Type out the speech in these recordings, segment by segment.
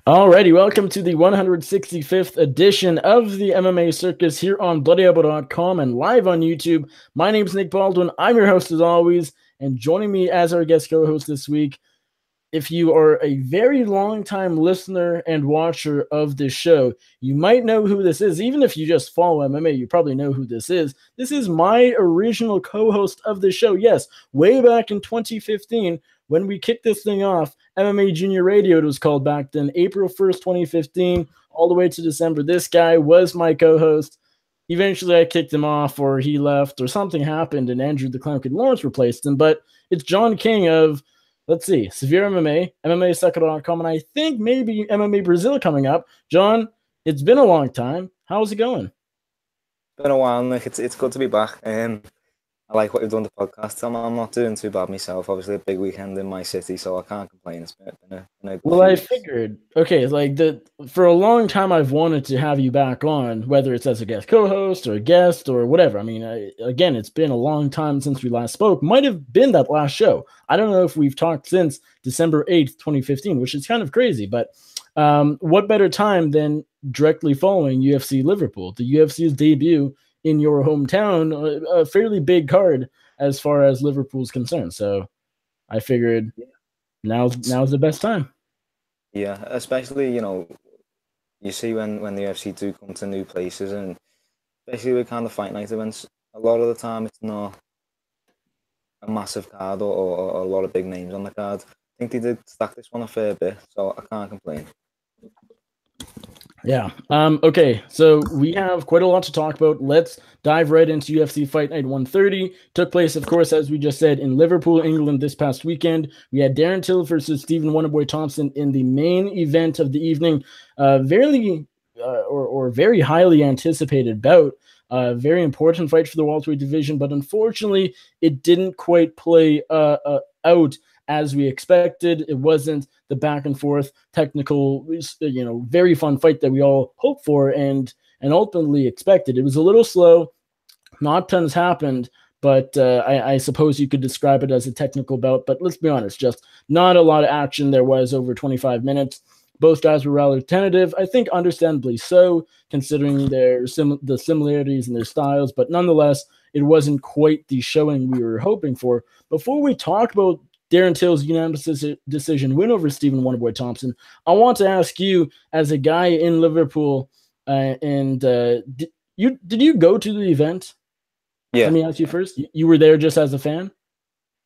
Alrighty, welcome to the 165th edition of the MMA Circus here on BloodyElbow.com and live on YouTube. My name is Nick Baldwin. I'm your host as always, and joining me as our guest co-host this week, if you are a very long-time listener and watcher of this show, you might know who this is. Even if you just follow MMA, you probably know who this is. This is my original co-host of the show. Yes, way back in 2015, when we kicked this thing off, MMA Junior Radio, it was called back then, April 1st, 2015, all the way to December. This guy was my co-host. Eventually, I kicked him off, or he left, or something happened, and Andrew the Clown Kid Lawrence replaced him. But it's John King of, let's see, Severe MMA, MMA Circus.com, and I think maybe MMA Brazil coming up. John, it's been a long time. How's it going? Been a while, Nick. It's good to be back. I like what you've done the podcast. I'm not doing too bad myself. Obviously, a big weekend in my city, so I can't complain. It's been a Well, I figured, okay, like for a long time, I've wanted to have you back on, whether it's as a guest co-host or a guest or whatever. I mean, again, it's been a long time since we last spoke. Might have been that last show. I don't know if we've talked since December 8th, 2015, which is kind of crazy. But what better time than directly following UFC Liverpool, the UFC's debut in your hometown, a fairly big card as far as Liverpool's concerned. So I figured now's the best time. Yeah, especially, you see when the UFC do come to new places, and especially with kind of fight night events, a lot of the time it's not a massive card or a lot of big names on the card. I think they did stack this one a fair bit, so I can't complain. Yeah. Okay, so we have quite a lot to talk about. Let's dive right into UFC Fight Night 130. Took place, of course, as we just said, in Liverpool, England this past weekend. We had Darren Till versus Stephen Wonderboy Thompson in the main event of the evening. Very highly anticipated bout. Very important fight for the welterweight division, but unfortunately, it didn't quite play out as we expected. It wasn't the back and forth technical, very fun fight that we all hoped for and ultimately expected. It was a little slow. Not tons happened, but I suppose you could describe it as a technical bout. But let's be honest, just not a lot of action. There was over 25 minutes. Both guys were rather tentative. I think understandably so, considering the similarities in their styles. But nonetheless, it wasn't quite the showing we were hoping for. Before we talk about Darren Till's unanimous decision win over Stephen Wonderboy Thompson, I want to ask you, as a guy in Liverpool, did you go to the event? Yeah. Let me ask you first. You were there just as a fan?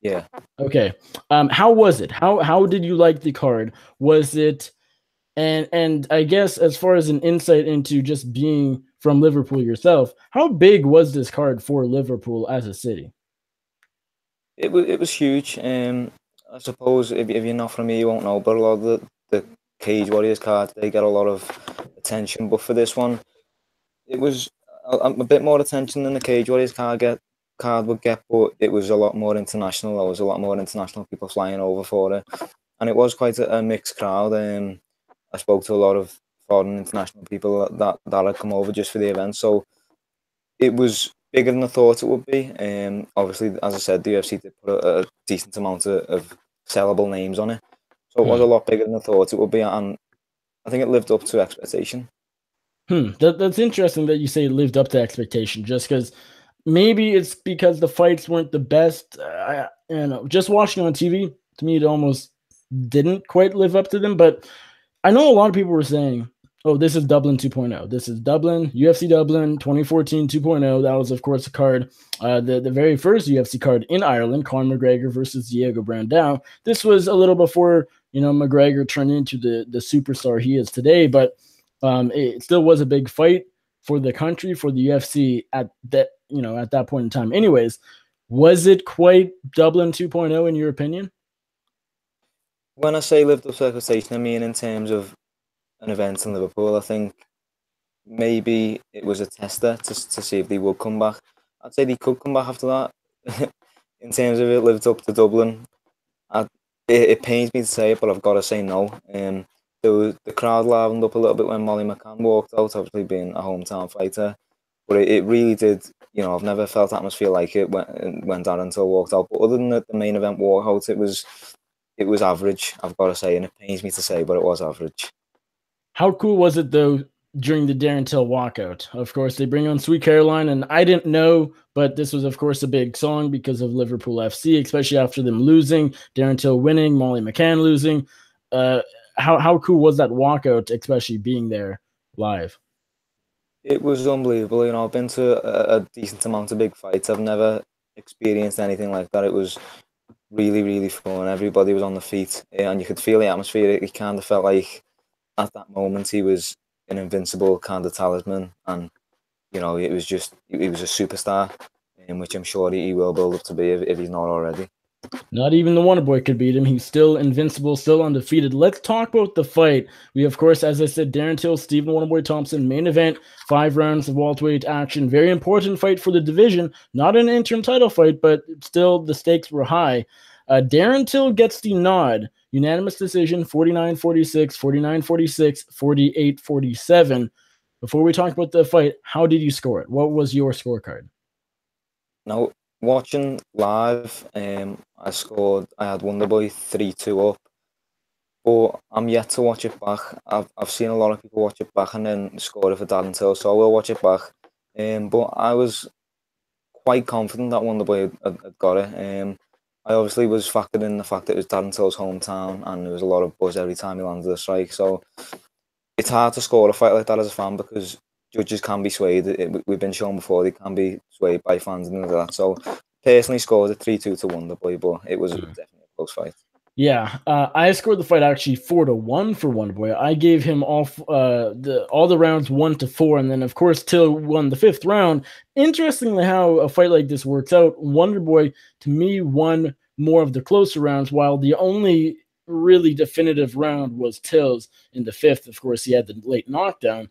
Yeah. Okay. How was it? How did you like the card? Was it, and I guess as far as an insight into just being from Liverpool yourself, how big was this card for Liverpool as a city? It was huge. I suppose if you're not from here, you won't know, but a lot of the Cage Warriors cards, they get a lot of attention. But for this one, it was a bit more attention than the Cage Warriors card would get, but it was a lot more international. There was a lot more international people flying over for it, and it was quite a mixed crowd. I spoke to a lot of foreign international people that had come over just for the event, so it was bigger than I thought it would be. Obviously, as I said, the UFC did put a decent amount of sellable names on it, so it was a lot bigger than I thought it would be, and I think it lived up to expectation. That's interesting that you say it lived up to expectation, just because maybe it's because the fights weren't the best. Just watching on TV, to me, it almost didn't quite live up to them. But I know a lot of people were saying, oh, this is Dublin 2.0. This is Dublin, UFC Dublin 2014 2.0. That was, of course, a card, the very first UFC card in Ireland, Conor McGregor versus Diego Brandão. This was a little before, McGregor turned into the superstar he is today, but it still was a big fight for the country, for the UFC at that point in time. Anyways, was it quite Dublin 2.0 in your opinion? When I say lived up to expectation, I mean in terms of an event in Liverpool. I think maybe it was a tester to see if they would come back. I'd say they could come back after that. In terms of it lived up to Dublin, it pains me to say it, but I've got to say no. The crowd livened up a little bit when Molly McCann walked out, obviously being a hometown fighter. But it really did, I've never felt atmosphere like it when Darren Till walked out. But other than the main event walkout, it was average, I've got to say, and it pains me to say, but it was average. How cool was it though during the Darren Till walkout? Of course, they bring on Sweet Caroline, and I didn't know, but this was, of course, a big song because of Liverpool FC, especially after them losing, Darren Till winning, Molly McCann losing. How cool was that walkout, especially being there live? It was unbelievable. You know, I've been to a decent amount of big fights. I've never experienced anything like that. It was really, really fun. Everybody was on the feet, and you could feel the atmosphere. It kind of felt like at that moment he was an invincible kind of talisman, and you know, it was just he was a superstar, in which I'm sure he will build up to be if he's not already. Not even the Wonder Boy could beat him. He's still invincible, still undefeated. Let's talk about the fight. We, of course, as I said, Darren Till, Stephen Wonderboy Thompson, main event, 5 rounds of welterweight action. Very important fight for the division. Not an interim title fight, but still the stakes were high. Darren Till gets the nod. Unanimous decision, 49-46, 49-46, 48-47. Before we talk about the fight, how did you score it? What was your scorecard? Now, watching live, I had Wonderboy 3-2 up, but I'm yet to watch it back. I've seen a lot of people watch it back and then score it for Darren Till, so I will watch it back. But I was quite confident that Wonderboy had got it. I obviously was factored in the fact that it was Darren Till's hometown and there was a lot of buzz every time he landed a strike. So it's hard to score a fight like that as a fan because judges can be swayed. We've been shown before they can be swayed by fans and things like that. So personally scored a 3-2 to Wonderboy, but it was definitely a close fight. Yeah, I scored the fight actually 4-1 for Wonderboy. I gave him all the rounds 1-4, and then of course Till won the 5th round. Interestingly, how a fight like this works out, Wonderboy to me won more of the closer rounds, while the only really definitive round was Till's in the 5th. Of course, he had the late knockdown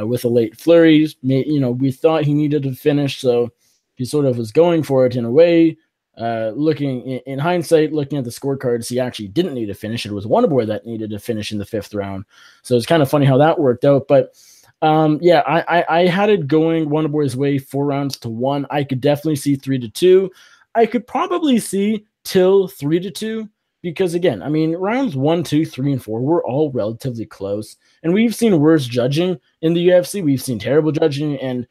with a late flurry. You know, we thought he needed to finish, so he sort of was going for it in a way. Looking in hindsight, looking at the scorecards, he actually didn't need to finish. It was Wonderboy that needed to finish in the 5th round. So it's kind of funny how that worked out. But yeah, I had it going Wonderboy's way 4-1. I could definitely see 3-2. I could probably see Till 3-2 because again, I mean, rounds 1, 2, 3, and 4 were all relatively close, and we've seen worse judging in the UFC. We've seen terrible judging, and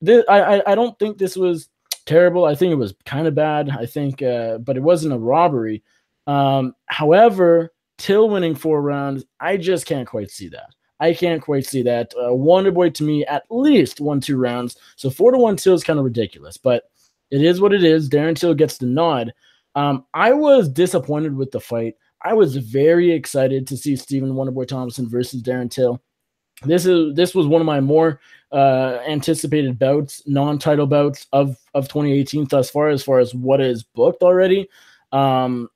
I don't think this was terrible. I think it was kind of bad. I think, but it wasn't a robbery. However, Till winning 4 rounds, I just can't quite see that. I can't quite see that. Wonderboy to me at least won 2 rounds. So 4-1 Till is kind of ridiculous, but it is what it is. Darren Till gets the nod. I was disappointed with the fight. I was very excited to see Stephen Wonderboy Thompson versus Darren Till. This was one of my more anticipated bouts, non-title bouts of 2018 thus far, as far as what is booked already. And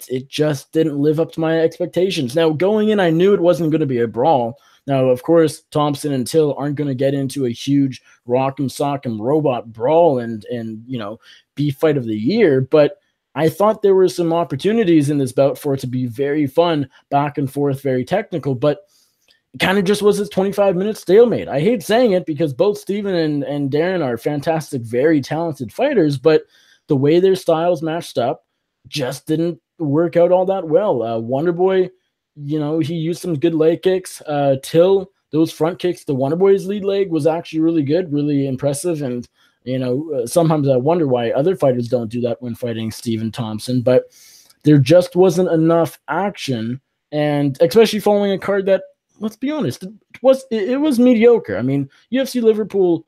it just didn't live up to my expectations. Now, going in, I knew it wasn't going to be a brawl. Now, of course, Thompson and Till aren't going to get into a huge rock'em sock'em robot brawl and you know, be fight of the year, but I thought there were some opportunities in this bout for it to be very fun, back and forth, very technical, but it kind of just was this 25-minute stalemate. I hate saying it because both Steven and Darren are fantastic, very talented fighters, but the way their styles matched up just didn't work out all that well. Wonderboy, you know, he used some good leg kicks. Till, those front kicks, the Wonderboy's lead leg was actually really good, really impressive, and you know, sometimes I wonder why other fighters don't do that when fighting Stephen Thompson, but there just wasn't enough action, and especially following a card that, let's be honest, it was mediocre. I mean, UFC Liverpool,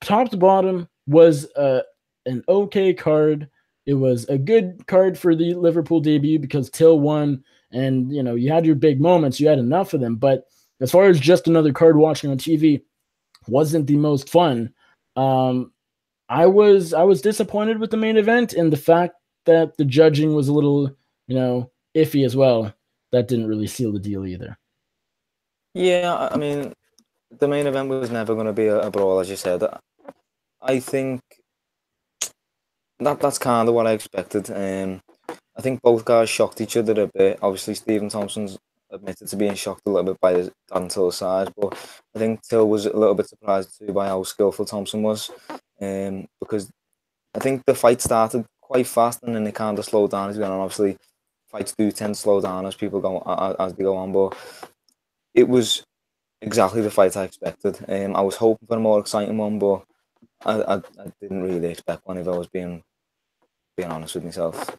top to bottom, was an okay card. It was a good card for the Liverpool debut because Till won, and you know, you had your big moments, you had enough of them. But as far as just another card watching on TV, wasn't the most fun. I was disappointed with the main event and the fact that the judging was a little, you know, iffy as well. That didn't really seal the deal either. Yeah, I mean, the main event was never going to be a brawl, as you said. I think that's kind of what I expected. I think both guys shocked each other a bit. Obviously, Stephen Thompson's admitted to being shocked a little bit by Darren Till's size, but I think Till was a little bit surprised too by how skillful Thompson was. Because I think the fight started quite fast and then it kind of slowed down as we went on. Obviously, fights do tend to slow down as people go as they go on, but it was exactly the fight I expected. I was hoping for a more exciting one, but I didn't really expect one, if I was being honest with myself.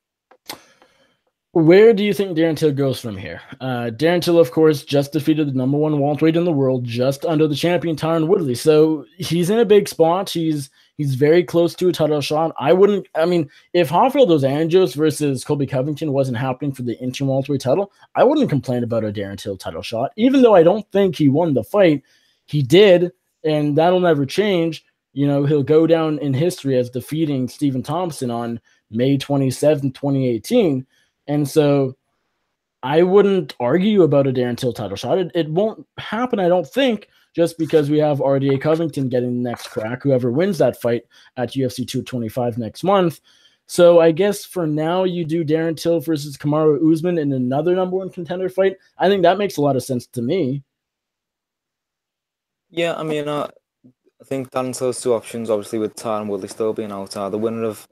Where do you think Darren Till goes from here? Darren Till, of course, just defeated the #1 welterweight in the world, just under the champion Tyron Woodley. So he's in a big spot. He's very close to a title shot. I mean, if Rafael dos Anjos versus Colby Covington wasn't happening for the interim welterweight title, I wouldn't complain about a Darren Till title shot. Even though I don't think he won the fight, he did, and that'll never change. You know, he'll go down in history as defeating Stephen Thompson on May 27th, 2018. And so I wouldn't argue about a Darren Till title shot. It won't happen, I don't think, just because we have RDA Covington getting the next crack, whoever wins that fight at UFC 225 next month. So I guess for now you do Darren Till versus Kamaru Usman in another #1 contender fight. I think that makes a lot of sense to me. Yeah, I mean, I think Darren Till's two options, obviously with Tyron Woodley still being out, are the winner of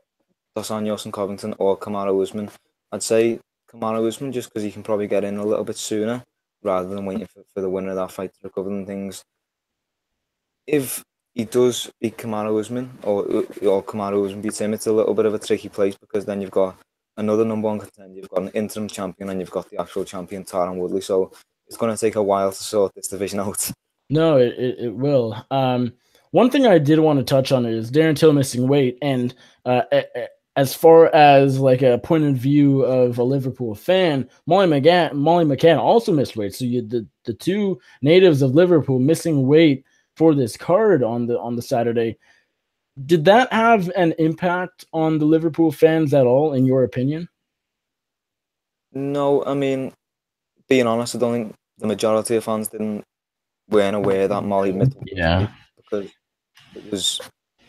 Dos Anjos and Covington or Kamaru Usman. I'd say Kamaru Usman just because he can probably get in a little bit sooner rather than waiting for the winner of that fight to recover and things. If he does beat Kamaru Usman or Kamaru Usman beats him, it's a little bit of a tricky place because then you've got another #1 contender, you've got an interim champion, and you've got the actual champion Tyron Woodley. So it's going to take a while to sort this division out. No, it will. One thing I did want to touch on is Darren Till missing weight, and as far as like a point of view of a Liverpool fan, Molly McCann also missed weight. So you the two natives of Liverpool missing weight for this card on the Saturday. Did that have an impact on the Liverpool fans at all, in your opinion? No, I mean, being honest, I don't think the majority of fans weren't aware that Molly missed weight because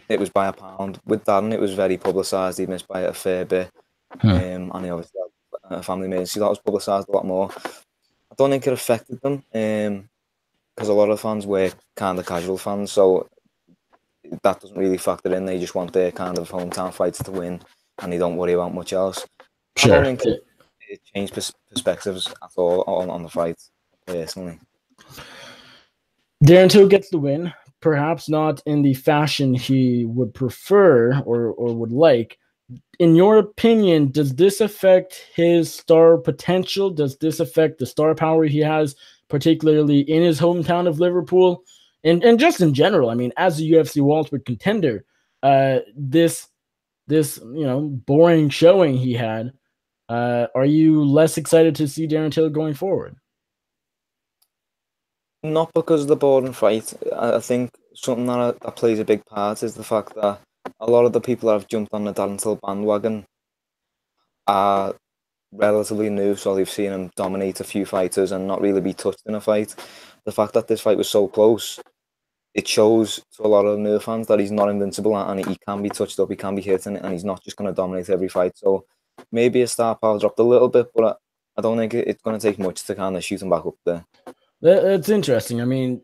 it was by a pound. With Darren, it was very publicised. He missed by a fair bit, and he obviously had a family emergency that was publicised a lot more. I don't think it affected them because a lot of fans were kind of casual fans, so that doesn't really factor in. They just want their kind of hometown fights to win, and they don't worry about much else. Sure. I don't think it changed perspectives at all on the fight, personally. Darren Till gets the win, perhaps not in the fashion he would prefer or would like. In your opinion, does this affect his star potential? Does this affect the star power he has, particularly in his hometown of Liverpool? And just in general, I mean, as a UFC welterweight contender, this boring showing he had, are you less excited to see Darren Till going forward? Not because of the boring fight. I think something that plays a big part is the fact that a lot of the people that have jumped on the Darren Till bandwagon are relatively new, so they've seen him dominate a few fighters and not really be touched in a fight. The fact that this fight was so close, it shows to a lot of new fans that he's not invincible and he can be touched up, he can be hit, and he's not just going to dominate every fight. So maybe his star power dropped a little bit, but I don't think it's going to take much to kind of shoot him back up there. That's interesting. I mean,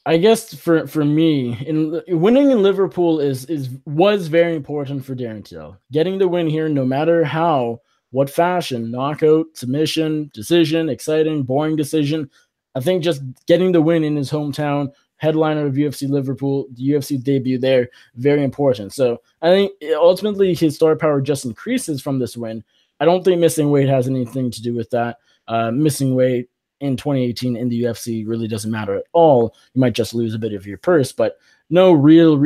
I guess for me, winning in Liverpool was very important for Darren Till. Getting the win here, no matter what fashion, knockout, submission, decision, exciting, boring decision. I think just getting the win in his hometown, headliner of UFC Liverpool, the UFC debut there, very important. So I think ultimately his star power just increases from this win. I don't think missing weight has anything to do with that. Missing weight in 2018 in the UFC really doesn't matter at all. You might just lose a bit of your purse, but no real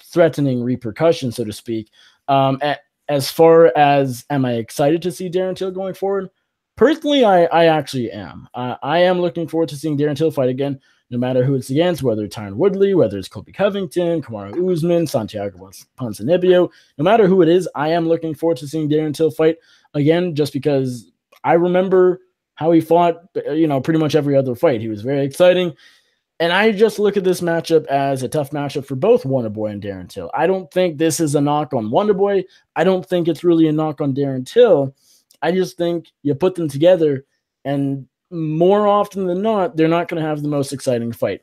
threatening repercussions, so to speak. As far as am I excited to see Darren Till going forward? Personally, I actually am. I am looking forward to seeing Darren Till fight again, no matter who it's against, whether it's Tyron Woodley, whether it's Colby Covington, Kamaru Usman, Santiago Ponzinibbio. No matter who it is, I am looking forward to seeing Darren Till fight again, just because I remember how he fought, pretty much every other fight. He was very exciting. And I just look at this matchup as a tough matchup for both Wonderboy and Darren Till. I don't think this is a knock on Wonderboy. I don't think it's really a knock on Darren Till. I just think you put them together, and more often than not, they're not going to have the most exciting fight.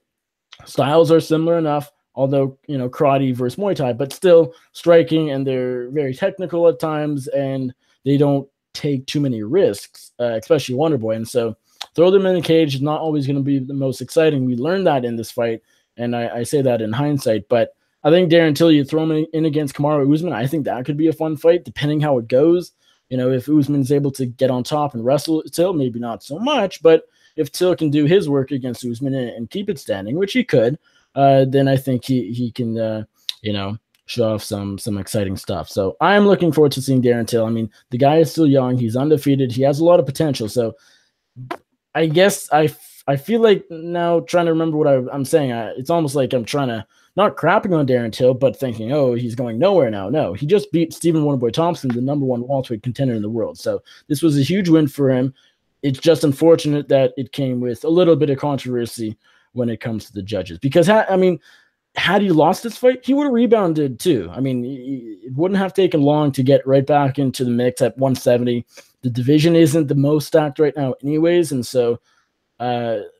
Styles are similar enough, although, karate versus Muay Thai, but still striking, and they're very technical at times, and they don't take too many risks, especially Wonderboy. And so throw them in the cage is not always going to be the most exciting. We learned that in this fight, and I say that in hindsight. But I think Darren Till, you throw him in against Kamaru Usman, I think that could be a fun fight, depending how it goes. If Usman's able to get on top and wrestle Till, maybe not so much, but if Till can do his work against Usman and keep it standing, which he could, then I think he can, show off some exciting stuff. So I'm looking forward to seeing Darren Till. I mean, the guy is still young. He's undefeated. He has a lot of potential. So I guess I feel like now trying to remember what I'm saying, it's almost like I'm trying to not crapping on Darren Till, but thinking, oh, he's going nowhere now. No, he just beat Stephen Wonderboy Thompson, the #1 welterweight contender in the world. So this was a huge win for him. It's just unfortunate that it came with a little bit of controversy when it comes to the judges. Because, had he lost this fight, he would have rebounded too. I mean, it wouldn't have taken long to get right back into the mix at 170. The division isn't the most stacked right now anyways, and so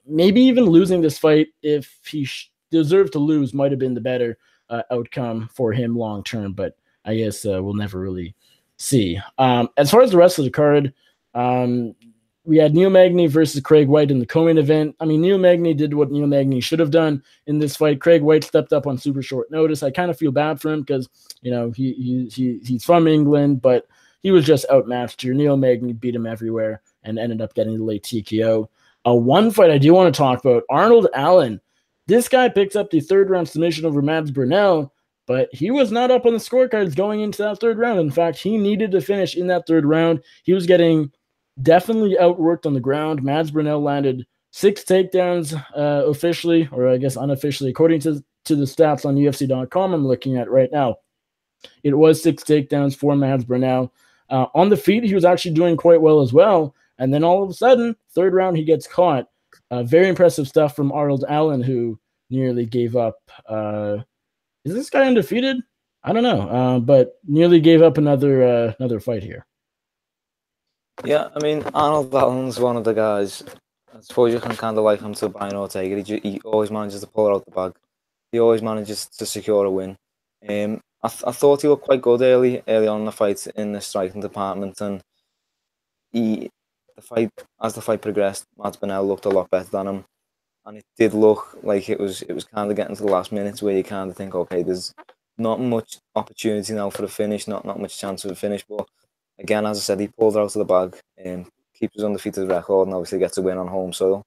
maybe even losing this fight, if he deserved to lose, might have been the better outcome for him long term, but I guess we'll never really see. As far as the rest of the card, we had Neil Magny versus Craig White in the co-main event. I mean, Neil Magny did what Neil Magny should have done in this fight. Craig White stepped up on super short notice. I kind of feel bad for him because, he's from England, but he was just outmatched here. Neil Magny beat him everywhere and ended up getting the late TKO. One fight I do want to talk about, Arnold Allen. This guy picks up the third-round submission over Mads Burnell, but he was not up on the scorecards going into that third round. In fact, he needed to finish in that third round. He was getting definitely outworked on the ground. Mads Burnell landed 6 takedowns officially, or I guess unofficially, according to the stats on UFC.com I'm looking at right now. It was 6 takedowns for Mads Burnell. On the feet, he was actually doing quite well as well. And then all of a sudden, third round, he gets caught. Very impressive stuff from Arnold Allen, who nearly gave up. Is this guy undefeated? I don't know, but nearly gave up another fight here. Yeah, I mean, Arnold Allen's one of the guys, I suppose you can kind of like him to Brian Ortega. He always manages to pull it out the bag. He always manages to secure a win. I thought he looked quite good early on in the fight in the striking department, and as the fight progressed, Mads Burnell looked a lot better than him, and it did look like it was kind of getting to the last minutes where you kind of think, okay, there's not much opportunity now for the finish, not much chance of a finish, but again, as I said, he pulled it out of the bag and keeps his undefeated record and obviously gets a win on home soil.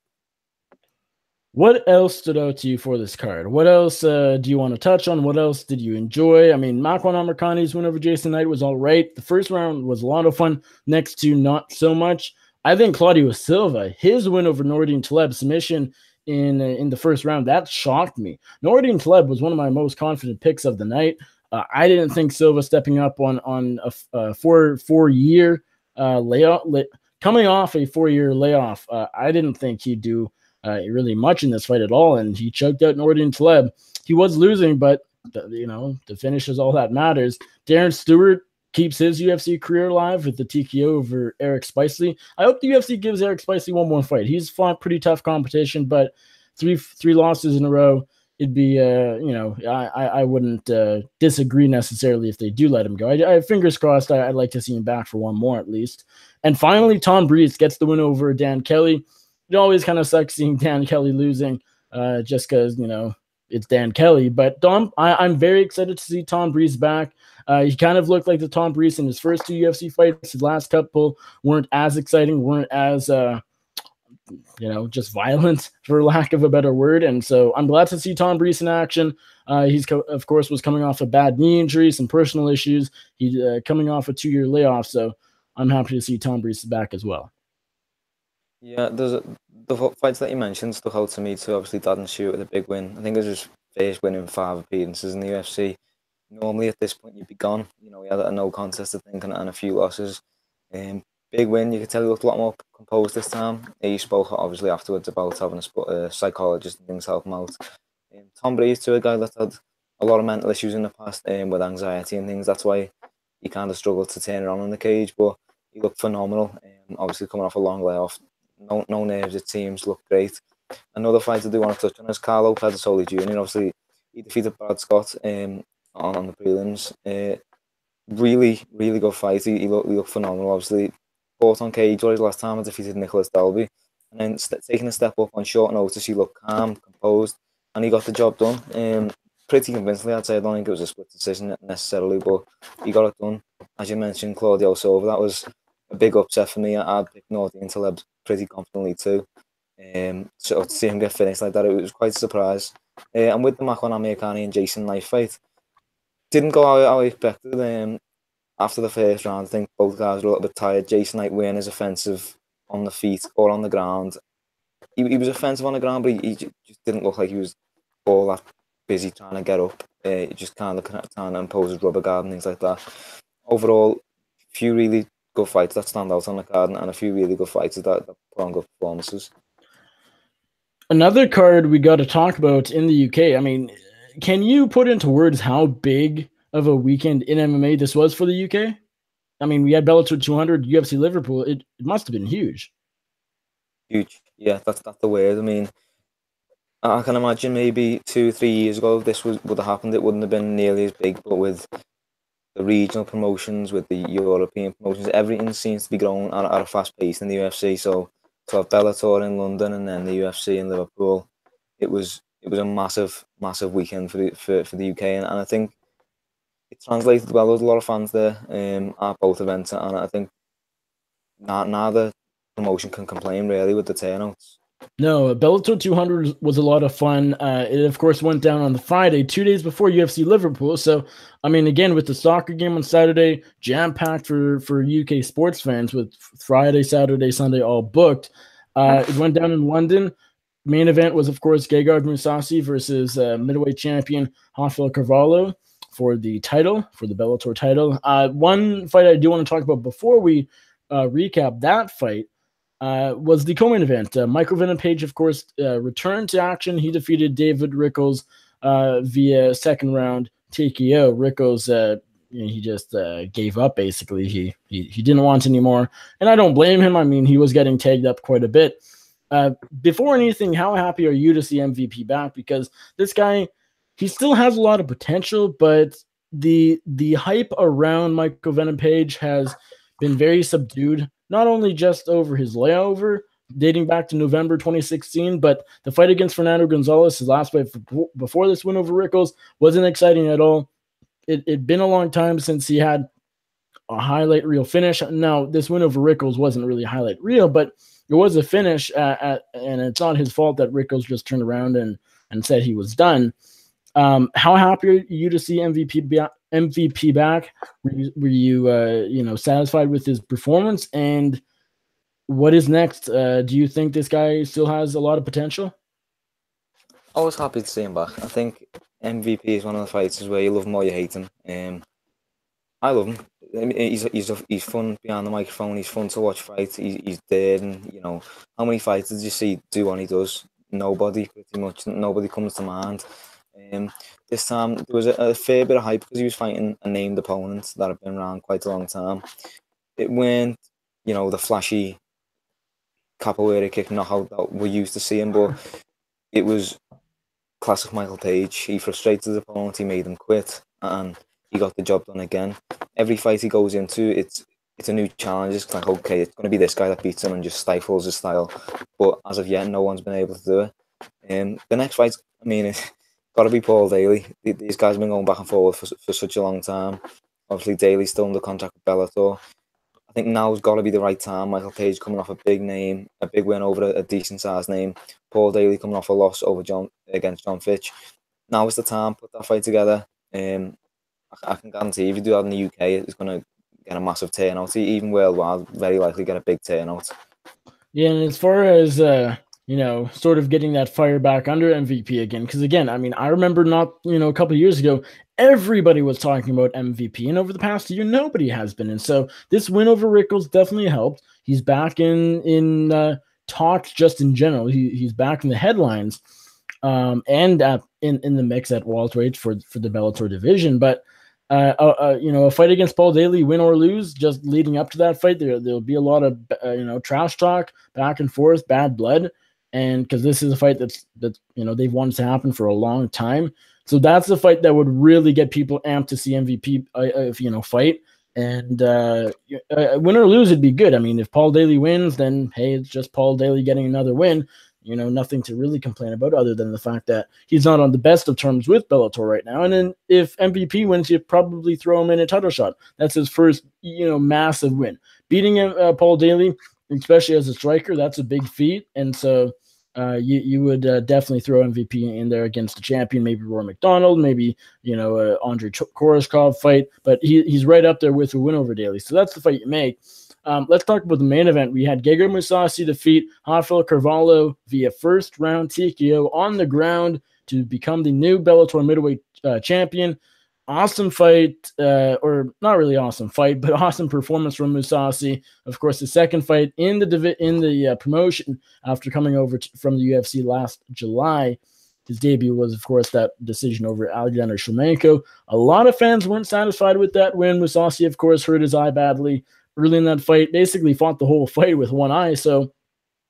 What else stood out to you for this card? What else do you want to touch on? What else did you enjoy? I mean, Makwan Amirkhani's win over Jason Knight was all right. The first round was a lot of fun. Next two, not so much. I think Claudio Silva, his win over Nordine Taleb submission in the first round, that shocked me. Nordine Taleb was one of my most confident picks of the night. I didn't think Silva stepping up on a four-year layoff, coming off a 4-year layoff. I didn't think he'd do really much in this fight at all, and he choked out Nordine Taleb. He was losing, but the finish is all that matters. Darren Stewart keeps his UFC career alive with the TKO over Eric Spicely. I hope the UFC gives Eric Spicely one more fight. He's fought pretty tough competition, but three losses in a row. It'd be, I wouldn't disagree necessarily if they do let him go. I fingers crossed. I'd like to see him back for one more at least. And finally, Tom Breeze gets the win over Dan Kelly. It always kind of sucks seeing Dan Kelly losing, just because it's Dan Kelly. But I'm very excited to see Tom Breeze back. He kind of looked like the Tom Breeze in his first 2 UFC fights. His last couple weren't as exciting, weren't as just violent, for lack of a better word. And so I'm glad to see Tom Breeze in action. He's, of course, was coming off a bad knee injury, some personal issues. He's coming off a 2-year layoff. So I'm happy to see Tom Breeze back as well. Yeah, the fights that you mentioned stuck out to me too. Obviously, Darren Stewart with a big win. I think it was his first win in 5 appearances in the UFC. Normally, at this point, you'd be gone. He had a no contest, I think, and a few losses. Big win. You could tell he looked a lot more composed this time. He spoke obviously afterwards about having a psychologist and things to help him out. Tom Breeze too, a guy that had a lot of mental issues in the past with anxiety and things. That's why he kind of struggled to turn it on in the cage, but he looked phenomenal. Obviously coming off a long layoff, no nerves, it seems, looked great. Another fight I do want to touch on is Carlo Pedasoli Jr. Obviously, he defeated Brad Scott on the prelims. Really, really good fight. He looked phenomenal. Obviously, fought on cage last time and defeated Nicholas Dalby. and then taking a step up on short notice, he looked calm, composed, and he got the job done. Pretty convincingly, I'd say. I don't think it was a split decision necessarily, but he got it done. As you mentioned, Claudio Silva, that was a big upset for me. I'd picked Nordine Taleb pretty confidently too. So to see him get finished like that, it was quite a surprise. And with the Makwan Amirkhani and Jason Knight fight, didn't go how I expected. After the first round, I think both guys were a little bit tired. Jason Knight weren't as offensive on the feet or on the ground. He was offensive on the ground, but he just didn't look like he was all that busy trying to get up. Just kind of trying to impose his rubber guard and things like that. Overall, a few really good fights that stand out on the card, and a few really good fights that put on good performances. Another card we got to talk about in the UK. I mean, can you put into words how big of a weekend in MMA this was for the UK? I mean, we had Bellator 200, UFC Liverpool. It must have been huge. Huge. Yeah, that's the word. I mean, I can imagine maybe 2-3 years ago this would have happened. It wouldn't have been nearly as big, but with the regional promotions, with the European promotions, everything seems to be growing at a fast pace in the UFC. So to have Bellator in London and then the UFC in Liverpool, it was a massive weekend for the UK, and I think it translated well. There was a lot of fans there at both events, and I think neither promotion can complain really with the turnouts. No, Bellator 200 was a lot of fun. It, of course, went down on the Friday, 2 days before UFC Liverpool. So, I mean, again, with the soccer game on Saturday, jam-packed for UK sports fans with Friday, Saturday, Sunday all booked. It went down in London. Main event was, of course, Gegard Mousasi versus middleweight champion Rafael Carvalho for the title, for the Bellator title. One fight I do want to talk about before we recap that fight was the co-main event. Michael Venom Page, of course, returned to action. He defeated David Rickles via second round TKO. Rickles, he just gave up, basically. He didn't want anymore, and I don't blame him. I mean, he was getting tagged up quite a bit. Before anything, how happy are you to see MVP back? Because this guy, he still has a lot of potential, but the hype around Michael Venom Page has been very subdued, not only just over his layover dating back to November 2016, but the fight against Fernando Gonzalez, his last fight before this win over Rickles, wasn't exciting at all. It'd been a long time since he had a highlight reel finish. Now, this win over Rickles wasn't really a highlight reel, but it was a finish, and it's not his fault that Rickles just turned around and said he was done. How happy are you to see MVP back? Were you satisfied with his performance? And what is next? Do you think this guy still has a lot of potential? I was happy to see him back. I think MVP is one of the fighters where you love him or you hate him. I love him. I mean, he's fun behind the microphone. He's fun to watch fight. He's there, and how many fighters did you see do what he does? Nobody, pretty much. Nobody comes to mind. This time there was a fair bit of hype because he was fighting a named opponent that had been around quite a long time. It weren't, the flashy capoeira kick knockout that we're used to seeing, but it was classic Michael Page. He frustrated his opponent, he made him quit, and he got the job done again. Every fight he goes into, it's a new challenge. It's like, okay, it's going to be this guy that beats him and just stifles his style. But as of yet, no one's been able to do it. The next fight, I mean, it's got to be Paul Daly. These guys have been going back and forward for such a long time. Obviously, Daly's still under contract with Bellator. I think now's got to be the right time. Michael Page coming off a big name, a big win over a decent-sized name. Paul Daly coming off a loss against John Fitch. Now is the time. Put that fight together. I can guarantee if you do that in the UK, it's going to get a massive turnout. Even worldwide, very likely get a big turnout. Yeah, and as far as sort of getting that fire back under MVP again, because again, I mean, I remember a couple of years ago, everybody was talking about MVP, and over the past year, nobody has been. And so this win over Rickles definitely helped. He's back in talks just in general. He's back in the headlines, and in the mix at welterweight for the Bellator division, but. A fight against Paul Daly, win or lose, just leading up to that fight, there'll be a lot of trash talk, back and forth, bad blood, and because this is a fight that they've wanted to happen for a long time, so that's the fight that would really get people amped to see MVP fight. And win or lose, it'd be good. I mean, if Paul Daly wins, then hey, it's just Paul Daly getting another win. Nothing to really complain about other than the fact that he's not on the best of terms with Bellator right now. And then if MVP wins, you probably throw him in a title shot. That's his first, massive win. Beating Paul Daly, especially as a striker, that's a big feat. And so you would definitely throw MVP in there against the champion, maybe Roy McDonald, maybe Andre Koreshkov fight, but he's right up there with a win over Daly. So that's the fight you make. Let's talk about the main event. We had Gegard Mousasi defeat Rafael Carvalho via first round TKO on the ground to become the new Bellator middleweight champion. Awesome fight, or not really awesome fight, but awesome performance from Mousasi. Of course, the second fight in the promotion after coming over from the UFC last July. His debut was, of course, that decision over Alexander Shlemenko. A lot of fans weren't satisfied with that win. Mousasi, of course, hurt his eye badly early in that fight. Basically, fought the whole fight with one eye. So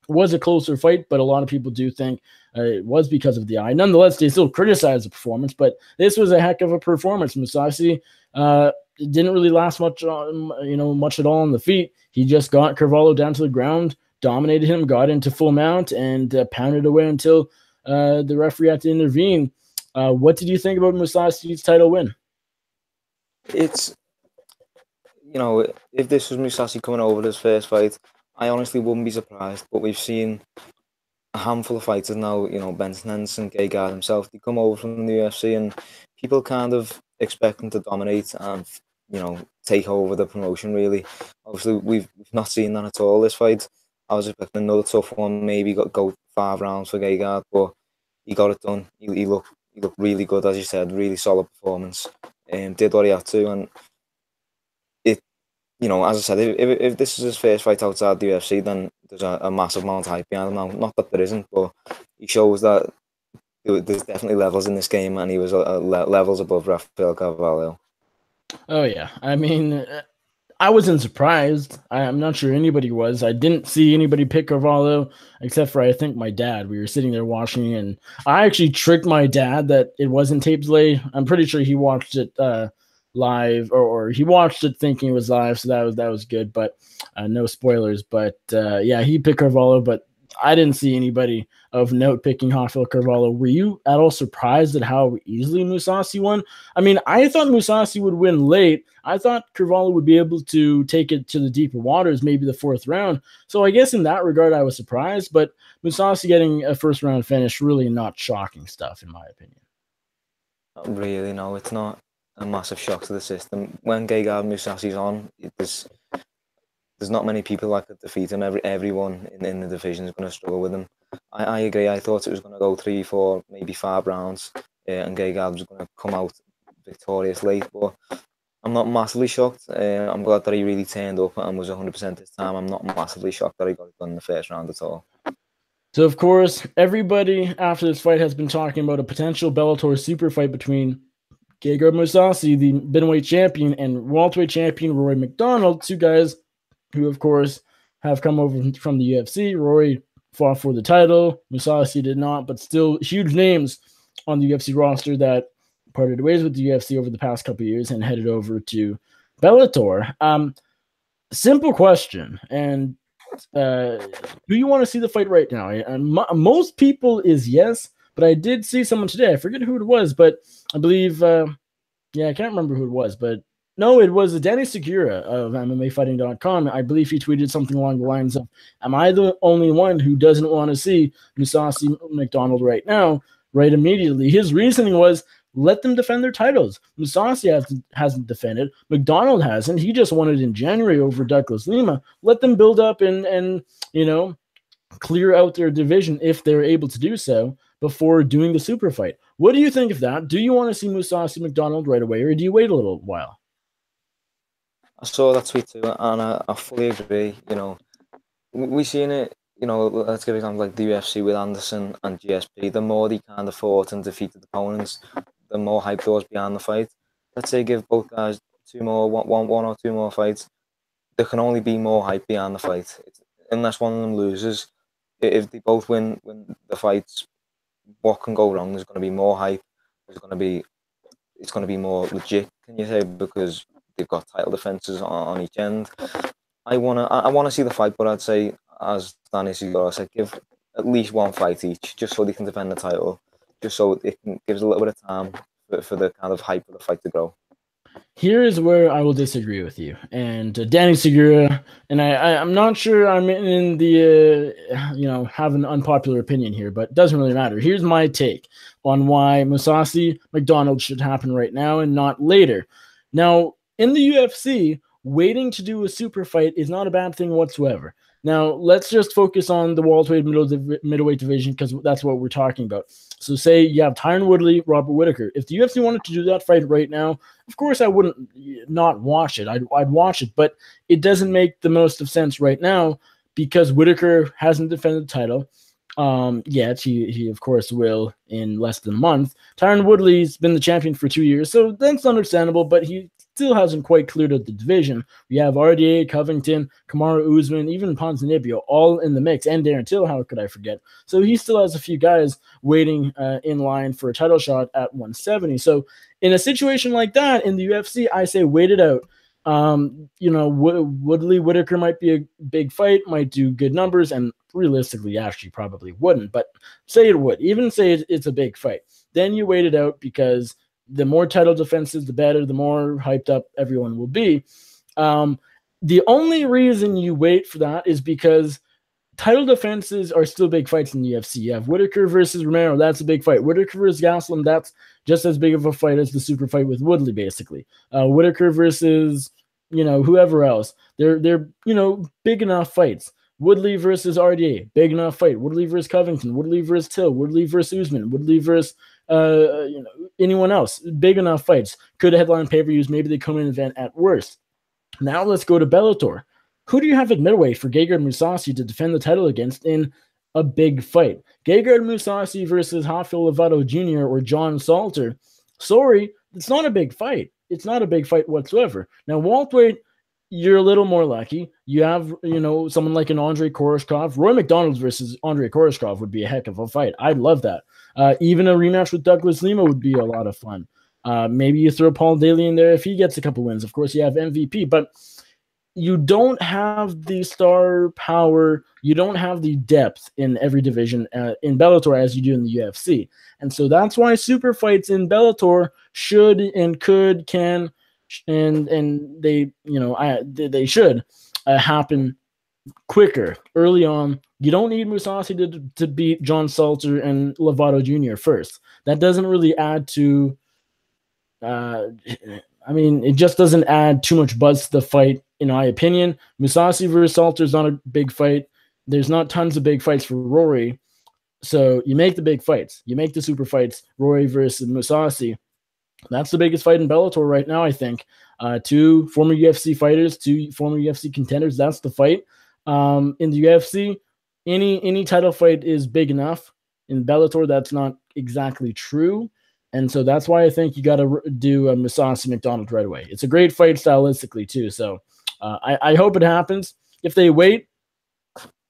was a closer fight, but a lot of people do think it was because of the eye. Nonetheless, they still criticize the performance, but this was a heck of a performance. Mousasi didn't really last much at all on the feet. He just got Carvalho down to the ground, dominated him, got into full mount, and pounded away until the referee had to intervene. What did you think about Mousasi's title win? It's, if this was Mousasi coming over his first fight, I honestly wouldn't be surprised, but we've seen a handful of fighters now, Benson Henderson, Gegard himself, they come over from the UFC and people kind of expect them to dominate and, take over the promotion, really. Obviously, we've not seen that at all this fight. I was expecting another tough one, maybe go 5 rounds for Gegard, but he got it done. He looked really good, as you said, really solid performance. Did what he had to, and as I said, if this is his first fight outside the UFC, then there's a massive amount of hype behind him now. Not that there isn't, but he shows that there's definitely levels in this game, and he was levels above Rafael Carvalho. Oh, yeah. I mean, I wasn't surprised. I'm not sure anybody was. I didn't see anybody pick Carvalho, except for, I think, my dad. We were sitting there watching, and I actually tricked my dad that it wasn't tape delay. I'm pretty sure he watched it live, or he watched it thinking it was live, so that was good, but no spoilers. But yeah, he picked Carvalho, but I didn't see anybody of note picking Rafael Carvalho. Were you at all surprised at how easily Mousasi won? I mean, I thought Mousasi would win late. I thought Carvalho would be able to take it to the deeper waters, maybe the 4th round. So I guess in that regard, I was surprised, but Mousasi getting a first round finish, really not shocking stuff, in my opinion. Not really, no, it's not a massive shock to the system. When Gegard Mousasi's on, there's not many people that could defeat him. Everyone in the division is going to struggle with him. I agree. I thought it was going to go 3, 4, maybe 5 rounds, and Gegard was going to come out victorious late. But I'm not massively shocked. I'm glad that he really turned up and was 100% this time. I'm not massively shocked that he got it done in the first round at all. So, of course, everybody after this fight has been talking about a potential Bellator super fight between Gegard Mousasi, the middleweight champion, and welterweight champion Roy McDonald, 2 guys who, of course, have come over from the UFC. Roy fought for the title. Mousasi did not, but still huge names on the UFC roster that parted ways with the UFC over the past couple of years and headed over to Bellator. Simple question, and do you want to see the fight right now? And most people is yes, but I did see someone today. I forget who it was, but I believe, I can't remember who it was, but no, it was Danny Segura of MMAfighting.com. I believe he tweeted something along the lines of, "Am I the only one who doesn't want to see Mousasi McDonald right now, right immediately?" His reasoning was, let them defend their titles. Mousasi hasn't defended. McDonald hasn't. He just won it in January over Douglas Lima. Let them build up and clear out their division if they're able to do so before doing the super fight. What do you think of that? Do you want to see Mousasi McDonald right away, or do you wait a little while? I saw that tweet too, and I fully agree. We've seen it. Let's give examples like the UFC with Anderson and GSP. The more they kind of fought and defeated opponents, the more hype there was behind the fight. Let's say give both guys one or two more fights. There can only be more hype behind the fight, unless one of them loses. If they both win the fights, what can go wrong? There's going to be more hype. It's going to be more legit, can you say? Because they've got title defenses on each end. I wanna see the fight, but I'd say, as Danny Siguro said, give at least one fight each, just so they can defend the title, just so it gives a little bit of time for the kind of hype of the fight to grow. Here is where I will disagree with you. And Danny Segura, and I'm not sure I'm in the, have an unpopular opinion here, but it doesn't really matter. Here's my take on why Mousasi McDonald should happen right now and not later. Now, in the UFC, waiting to do a super fight is not a bad thing whatsoever. Now, let's just focus on the welterweight middleweight division because that's what we're talking about. So say you have Tyron Woodley, Robert Whittaker. If the UFC wanted to do that fight right now, of course I wouldn't not watch it. I'd watch it, but it doesn't make the most of sense right now because Whittaker hasn't defended the title yet. He of course will in less than a month. Tyron Woodley's been the champion for 2 years, so that's understandable, but he still hasn't quite cleared out the division. We have RDA, Covington, Kamaru Usman, even Ponzinibbio all in the mix, and Darren Till, how could I forget? So he still has a few guys waiting in line for a title shot at 170. So in a situation like that in the UFC, I say wait it out. Woodley Whittaker might be a big fight, might do good numbers, and realistically actually probably wouldn't, but say it would. Even say it's a big fight. Then you wait it out because the more title defenses, the better, the more hyped up everyone will be. The only reason you wait for that is because title defenses are still big fights in the UFC. You have Whittaker versus Romero, that's a big fight. Whittaker versus Gastelum, that's just as big of a fight as the super fight with Woodley, basically. Whittaker versus, whoever else. They're big enough fights. Woodley versus RDA, big enough fight. Woodley versus Covington, Woodley versus Till, Woodley versus Usman, Woodley versus anyone else. Big enough fights. Could headline pay-per-views. Maybe they come in event at worst. Now let's go to Bellator. Who do you have at middleweight for Gegard Mousasi to defend the title against in a big fight? Gegard Mousasi versus Rafael Lovato Jr. or John Salter. Sorry, it's not a big fight. It's not a big fight whatsoever. Now, welterweight, you're a little more lucky. You have, someone like an Andre Koreshkov. Roy McDonald versus Andre Koreshkov would be a heck of a fight. I'd love that. Even a rematch with Douglas Lima would be a lot of fun. Maybe you throw Paul Daly in there if he gets a couple wins. Of course, you have MVP, but you don't have the star power. You don't have the depth in every division in Bellator as you do in the UFC. And so that's why super fights in Bellator should and could, can, and they, they should happen quicker early on. You don't need Mousasi to beat John Salter and Lovato Jr. first. That doesn't really add to it just doesn't add too much buzz to the fight, in my opinion. Mousasi versus Salter is not a big fight. There's not tons of big fights for Rory. So you make the big fights. You make the super fights, Rory versus Mousasi. That's the biggest fight in Bellator right now, I think. Two former UFC fighters, two former UFC contenders. That's the fight. In the UFC, any title fight is big enough. In Bellator, that's not exactly true. And so that's why I think you got to do a Mousasi McDonald right away. It's a great fight stylistically, too. So I hope it happens. If they wait,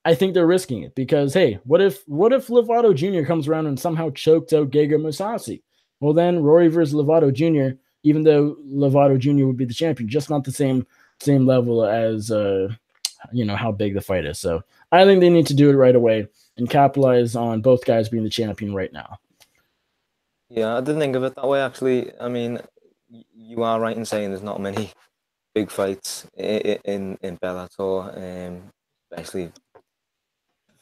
I think they're risking it because, hey, what if Lovato Jr. comes around and somehow choked out Gegard Mousasi? Well, then Rory versus Lovato Jr., even though Lovato Jr. would be the champion, just not the same level as, how big the fight is. So I think they need to do it right away and capitalize on both guys being the champion right now. Yeah, I didn't think of it that way, actually. I mean, you are right in saying there's not many big fights in Bellator, especially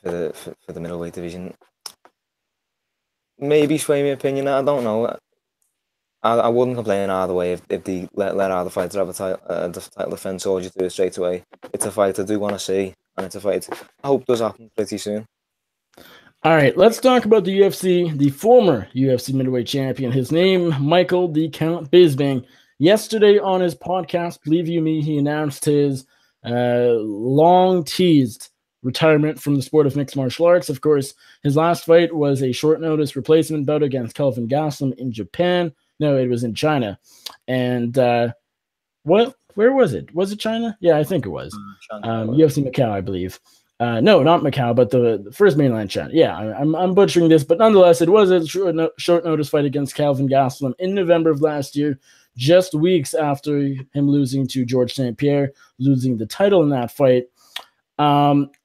for the middleweight division. Maybe sway my opinion, I don't know. I wouldn't complain either way if they let either fighter have a title defense or just do it straight away. It's a fight I do want to see, and it's a fight I hope does happen pretty soon. All right, let's talk about the UFC, the former UFC middleweight champion. His name, Michael the Count Bisping. Yesterday on his podcast, Believe You Me, he announced his long-teased retirement from the sport of mixed martial arts. Of course, his last fight was a short-notice replacement bout against Kelvin Gastelum in Japan. No, it was in China. And where was it? Was it China? Yeah, I think it was. UFC Macau, I believe. No, not Macau, but the first mainland China. Yeah, I'm butchering this, but nonetheless, it was a short notice fight against Kelvin Gastelum in November of last year. just weeks after him losing to George St. Pierre, losing the title in that fight.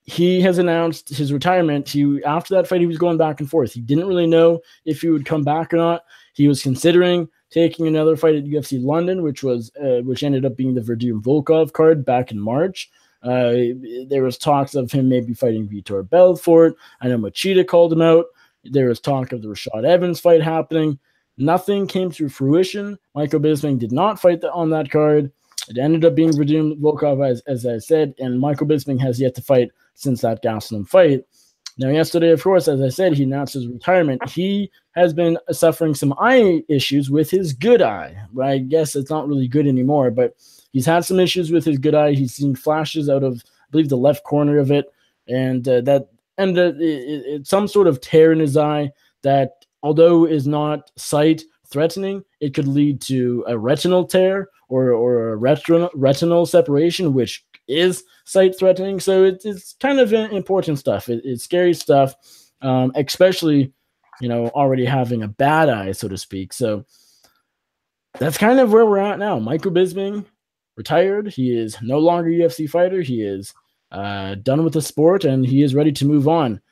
He has announced his retirement. After that fight, he was going back and forth. He didn't really know if he would come back or not. He was considering taking another fight at UFC London, which ended up being the Verdum-Volkov card back in March. There was talks of him maybe fighting Vitor Belfort. I know Machida called him out. There was talk of the Rashad Evans fight happening. Nothing came to fruition. Michael Bisping did not fight on that card. It ended up being Verdum-Volkov, as I said, and Michael Bisping has yet to fight since that Gastelum fight. Now, yesterday, of course, as I said, he announced his retirement. He has been suffering some eye issues with his good eye. I guess it's not really good anymore, but he's had some issues with his good eye. He's seen flashes out of, I believe, the left corner of it, and it's some sort of tear in his eye that, although is not sight-threatening, it could lead to a retinal tear or a retinal separation, which is sight-threatening. So it's kind of important stuff. It's scary stuff, especially, already having a bad eye, so to speak. So that's kind of where we're at now. Michael Bisping retired. He is no longer a UFC fighter. He is done with the sport, and he is ready to move on.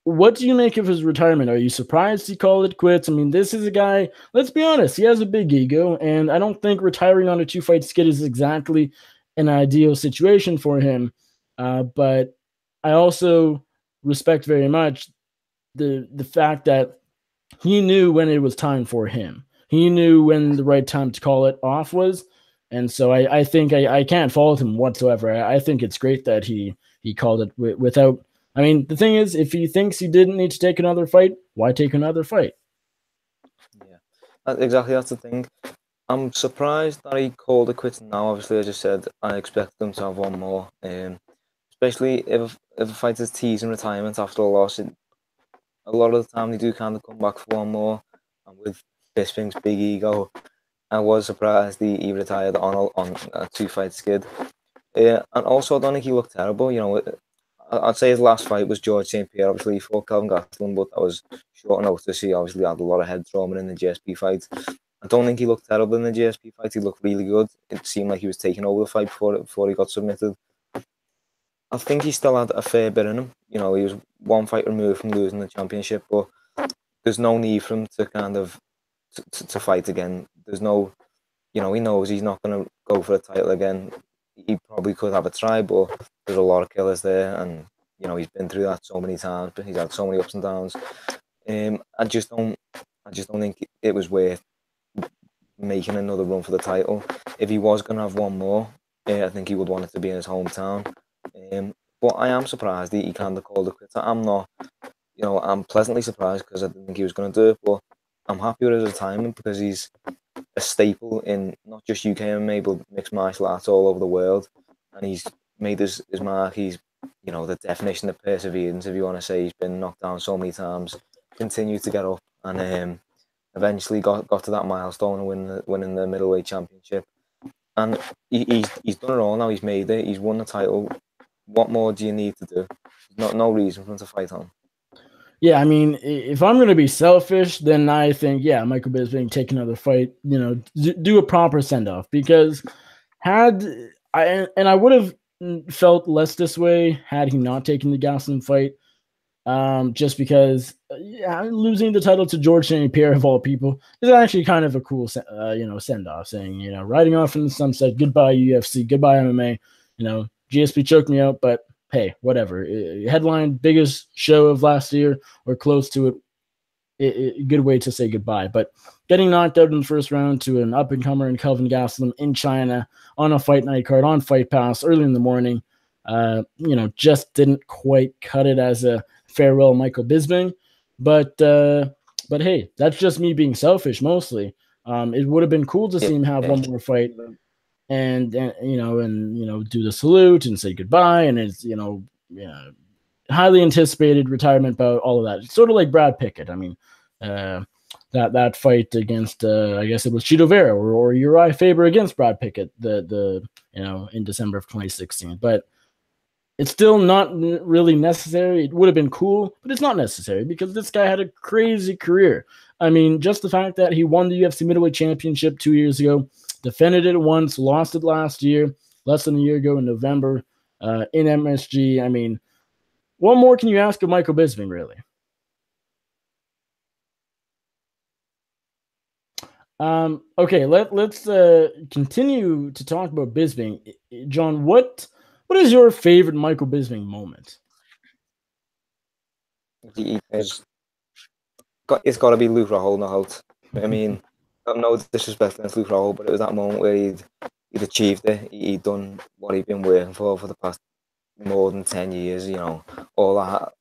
What do you make of his retirement? Are you surprised he called it quits? I mean, this is a guy, let's be honest, he has a big ego, and I don't think retiring on a 2-fight skid is exactly an ideal situation for him. But I also respect very much the fact that he knew when it was time for him. He knew when the right time to call it off was. And so I think I can't fault him whatsoever. I think it's great that he called it without. I mean, the thing is, if he thinks he didn't need to take another fight, why take another fight? Yeah, exactly. That's the thing. I'm surprised that he called it quits now. Obviously, as I said, I expect him to have one more. Especially if a fighter's teasing retirement after a loss, a lot of the time they do kind of come back for one more. And with Bisping's big ego, I was surprised he retired on a 2-fight skid. And also, I don't think he looked terrible. I'd say his last fight was George St. Pierre. Obviously, he fought Calvin Gastelum, but that was short notice. He obviously had a lot of head trauma in the GSP fight. I don't think he looked terrible in the GSP fight. He looked really good. It seemed like he was taking over the fight before he got submitted. I think he still had a fair bit in him. He was one fight removed from losing the championship, but there's no need for him to kind of to fight again. There's no, he knows he's not going to go for a title again. He probably could have a try, but there's a lot of killers there, and he's been through that so many times. But he's had so many ups and downs. I just don't think it was worth making another run for the title. If he was going to have one more, I think he would want it to be in his hometown. But I am surprised he kind of called it quits. I'm not, I'm pleasantly surprised because I didn't think he was going to do it. But I'm happy with his retirement because he's a staple in not just UK MMA but mixed martial arts all over the world, and he's made his mark. He's the definition of perseverance, if you want to say. He's been knocked down so many times, continued to get up, and eventually got to that milestone of winning the middleweight championship. And he's done it all now. He's made it. He's won the title. What more do you need to do? No reason for him to fight on. Yeah, I mean, if I'm going to be selfish, then I think, Michael Bisping take another fight, do a proper send-off, because I would have felt less this way had he not taken the Gastelum fight, just because losing the title to George St. Pierre, of all people, is actually kind of a cool, send-off, saying, riding off in the sunset, goodbye UFC, goodbye MMA, GSP choked me out, but hey, whatever. Headline, biggest show of last year or close to it. A good way to say goodbye. But getting knocked out in the first round to an up-and-comer in Kelvin Gastelum in China on a fight night card on Fight Pass early in the morning, just didn't quite cut it as a farewell Michael Bisping. But hey, that's just me being selfish mostly. It would have been cool to see him have one more fight. And do the salute and say goodbye, and it's highly anticipated retirement bout, all of that. It's sort of like Brad Pickett. I mean, that fight against I guess it was Chito Vera or Uriah Faber against Brad Pickett in December of 2016. But It's still not really necessary. It would have been cool, but it's not necessary because this guy had a crazy career. I mean, just the fact that he won the UFC middleweight championship 2 years ago, defended it once, lost it last year, less than a year ago in November in MSG. I mean, what more can you ask of Michael Bisping, really? Okay, let's continue to talk about Bisping. John, what is your favorite Michael Bisping moment? It's got to be Luke Rockhold knockout. I mean, no disrespect against Luke Rockhold, but it was that moment where he'd achieved it. He'd done what he'd been working for the past more than 10 years. You know, all the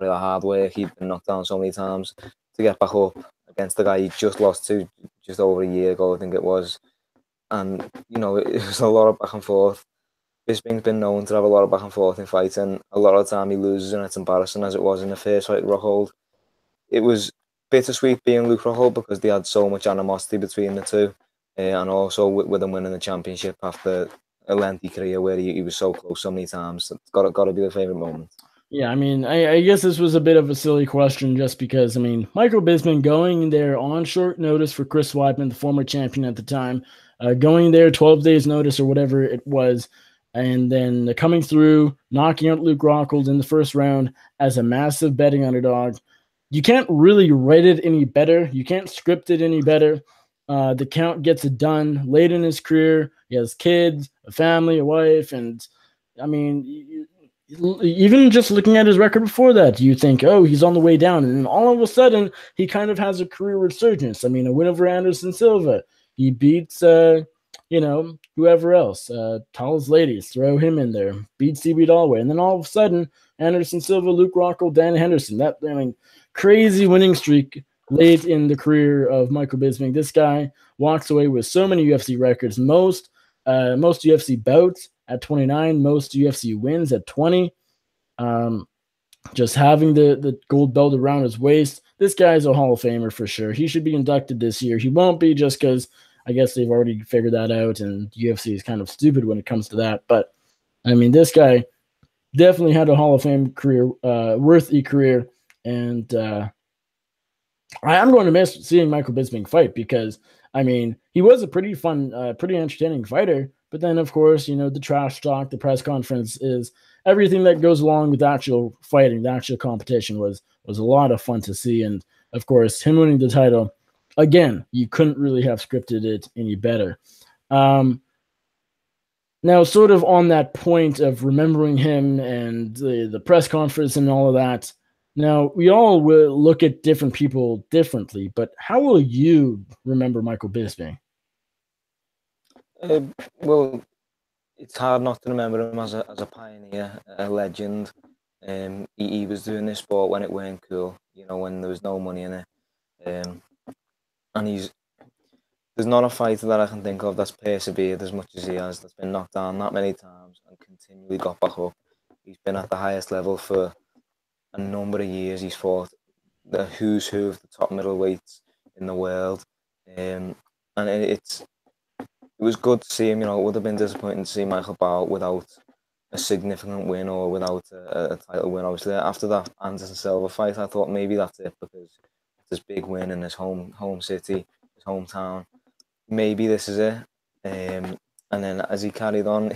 hard work. He'd been knocked down so many times to get back up against the guy he just lost to just over a year ago, I think it was. And, you know, it was a lot of back and forth. Bisping's been known to have a lot of back and forth in fights, and a lot of the time he loses, and it's embarrassing, as it was in the first fight with Rockhold. It was bittersweet being Luke Rockhold because they had so much animosity between the two, and also with him winning the championship after a lengthy career where he was so close so many times. It's got to be the favourite moment. Yeah, I mean, I guess this was a bit of a silly question just because, I mean, Michael Bisping going there on short notice for Chris Weidman, the former champion at the time, going there 12 days notice or whatever it was, and then coming through, knocking out Luke Rockhold in the first round as a massive betting underdog. You can't really write it any better. You can't script it any better. The Count gets it done late in his career. He has kids, a family, a wife, and, I mean, even just looking at his record before that, you think, oh, he's on the way down. And then all of a sudden, he kind of has a career resurgence. I mean, a win over Anderson Silva. He beats, whoever else. Tallest Ladies, throw him in there. Beats CB Dallway. And then all of a sudden, Anderson Silva, Luke Rockhold, Dan Henderson. Crazy winning streak late in the career of Michael Bisping. This guy walks away with so many UFC records. Most UFC bouts at 29, most UFC wins at 20. Just having the gold belt around his waist. This guy's a Hall of Famer for sure. He should be inducted this year. He won't be just because I guess they've already figured that out, and UFC is kind of stupid when it comes to that. But, I mean, this guy definitely had a Hall of Fame career, worthy career, and I'm going to miss seeing Michael Bisping fight because, I mean, he was a pretty fun, pretty entertaining fighter. But then, of course, the trash talk, the press conference is everything that goes along with actual fighting. The actual competition was a lot of fun to see. And, of course, him winning the title, again, you couldn't really have scripted it any better. Now, sort of on that point of remembering him and the press conference and all of that, now, we all will look at different people differently, but how will you remember Michael Bisping? Well, it's hard not to remember him as a pioneer, a legend. He was doing this sport when it weren't cool, when there was no money in it. And there's not a fighter that I can think of that's persevered as much as he has, that's been knocked down that many times and continually got back up. He's been at the highest level for a number of years. He's fought the who's who of the top middleweights in the world. And it was good to see him. It would have been disappointing to see Michael bow without a significant win or without a title win. Obviously, after that Anderson Silva fight, I thought maybe that's it because it's this big win in his home city, his hometown. Maybe this is it. And then as he carried on,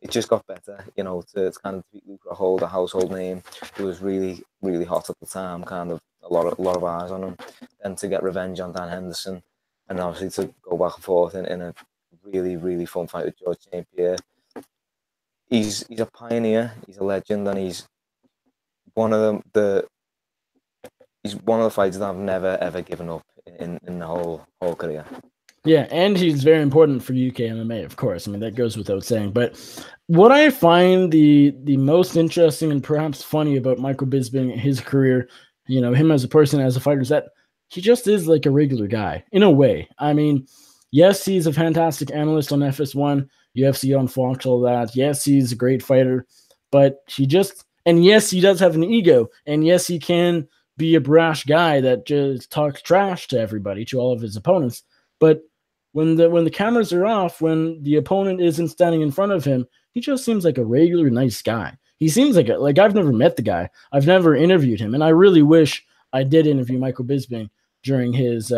it just got better. To kind of beat Luke Rockhold, a household name, who was really, really hot at the time. Kind of a lot of eyes on him. Then to get revenge on Dan Henderson, and obviously to go back and forth in a really, really fun fight with George St. Pierre. He's a pioneer, he's a legend, and he's one of the fighters that I've never ever given up in the whole career. Yeah, and he's very important for UK MMA, of course. I mean, that goes without saying. But what I find the most interesting and perhaps funny about Michael Bisping, his career, him as a person, as a fighter, is that he just is like a regular guy in a way. I mean, yes, he's a fantastic analyst on FS1, UFC on Fox, all that. Yes, he's a great fighter, but and yes, he does have an ego, and yes, he can be a brash guy that just talks trash to everybody, to all of his opponents. But when the cameras are off, when the opponent isn't standing in front of him, he just seems like a regular nice guy. he seems like I've never met the guy. I've never interviewed him, and I really wish I did interview Michael Bisping during his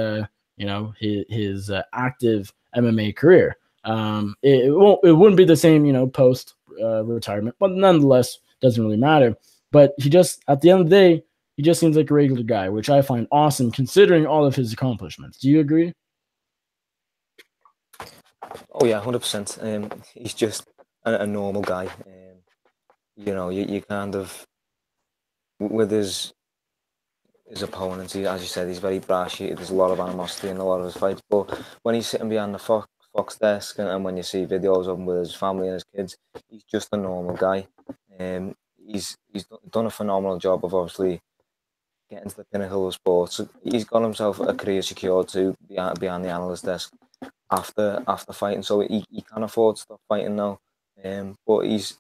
his active MMA career. It wouldn't be the same, post retirement, but nonetheless, doesn't really matter. But he just, at the end of the day, he just seems like a regular guy, which I find awesome considering all of his accomplishments. Do you agree? Oh yeah, 100%. He's just a normal guy. You kind of, with his opponents, as you said, he's very brash. There's a lot of animosity in a lot of his fights. But when he's sitting behind the Fox desk, and when you see videos of him with his family and his kids, he's just a normal guy. He's done a phenomenal job of obviously getting to the pinnacle of sports. He's got himself a career secured to behind the analyst desk after fighting, so he can afford to stop fighting now. But he's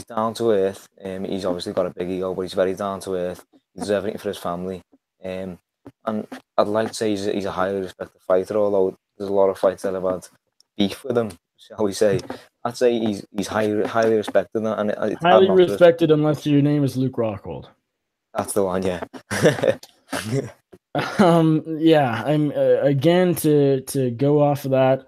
down to earth. He's obviously got a big ego, but he's very down to earth. He does everything for his family. And I'd like to say he's a highly respected fighter, although there's a lot of fights that have had beef with him, shall we say. I'd say he's highly respected. And it's highly respected unless your name is Luke Rockhold. That's the one, yeah. Yeah, I'm again to go off of that.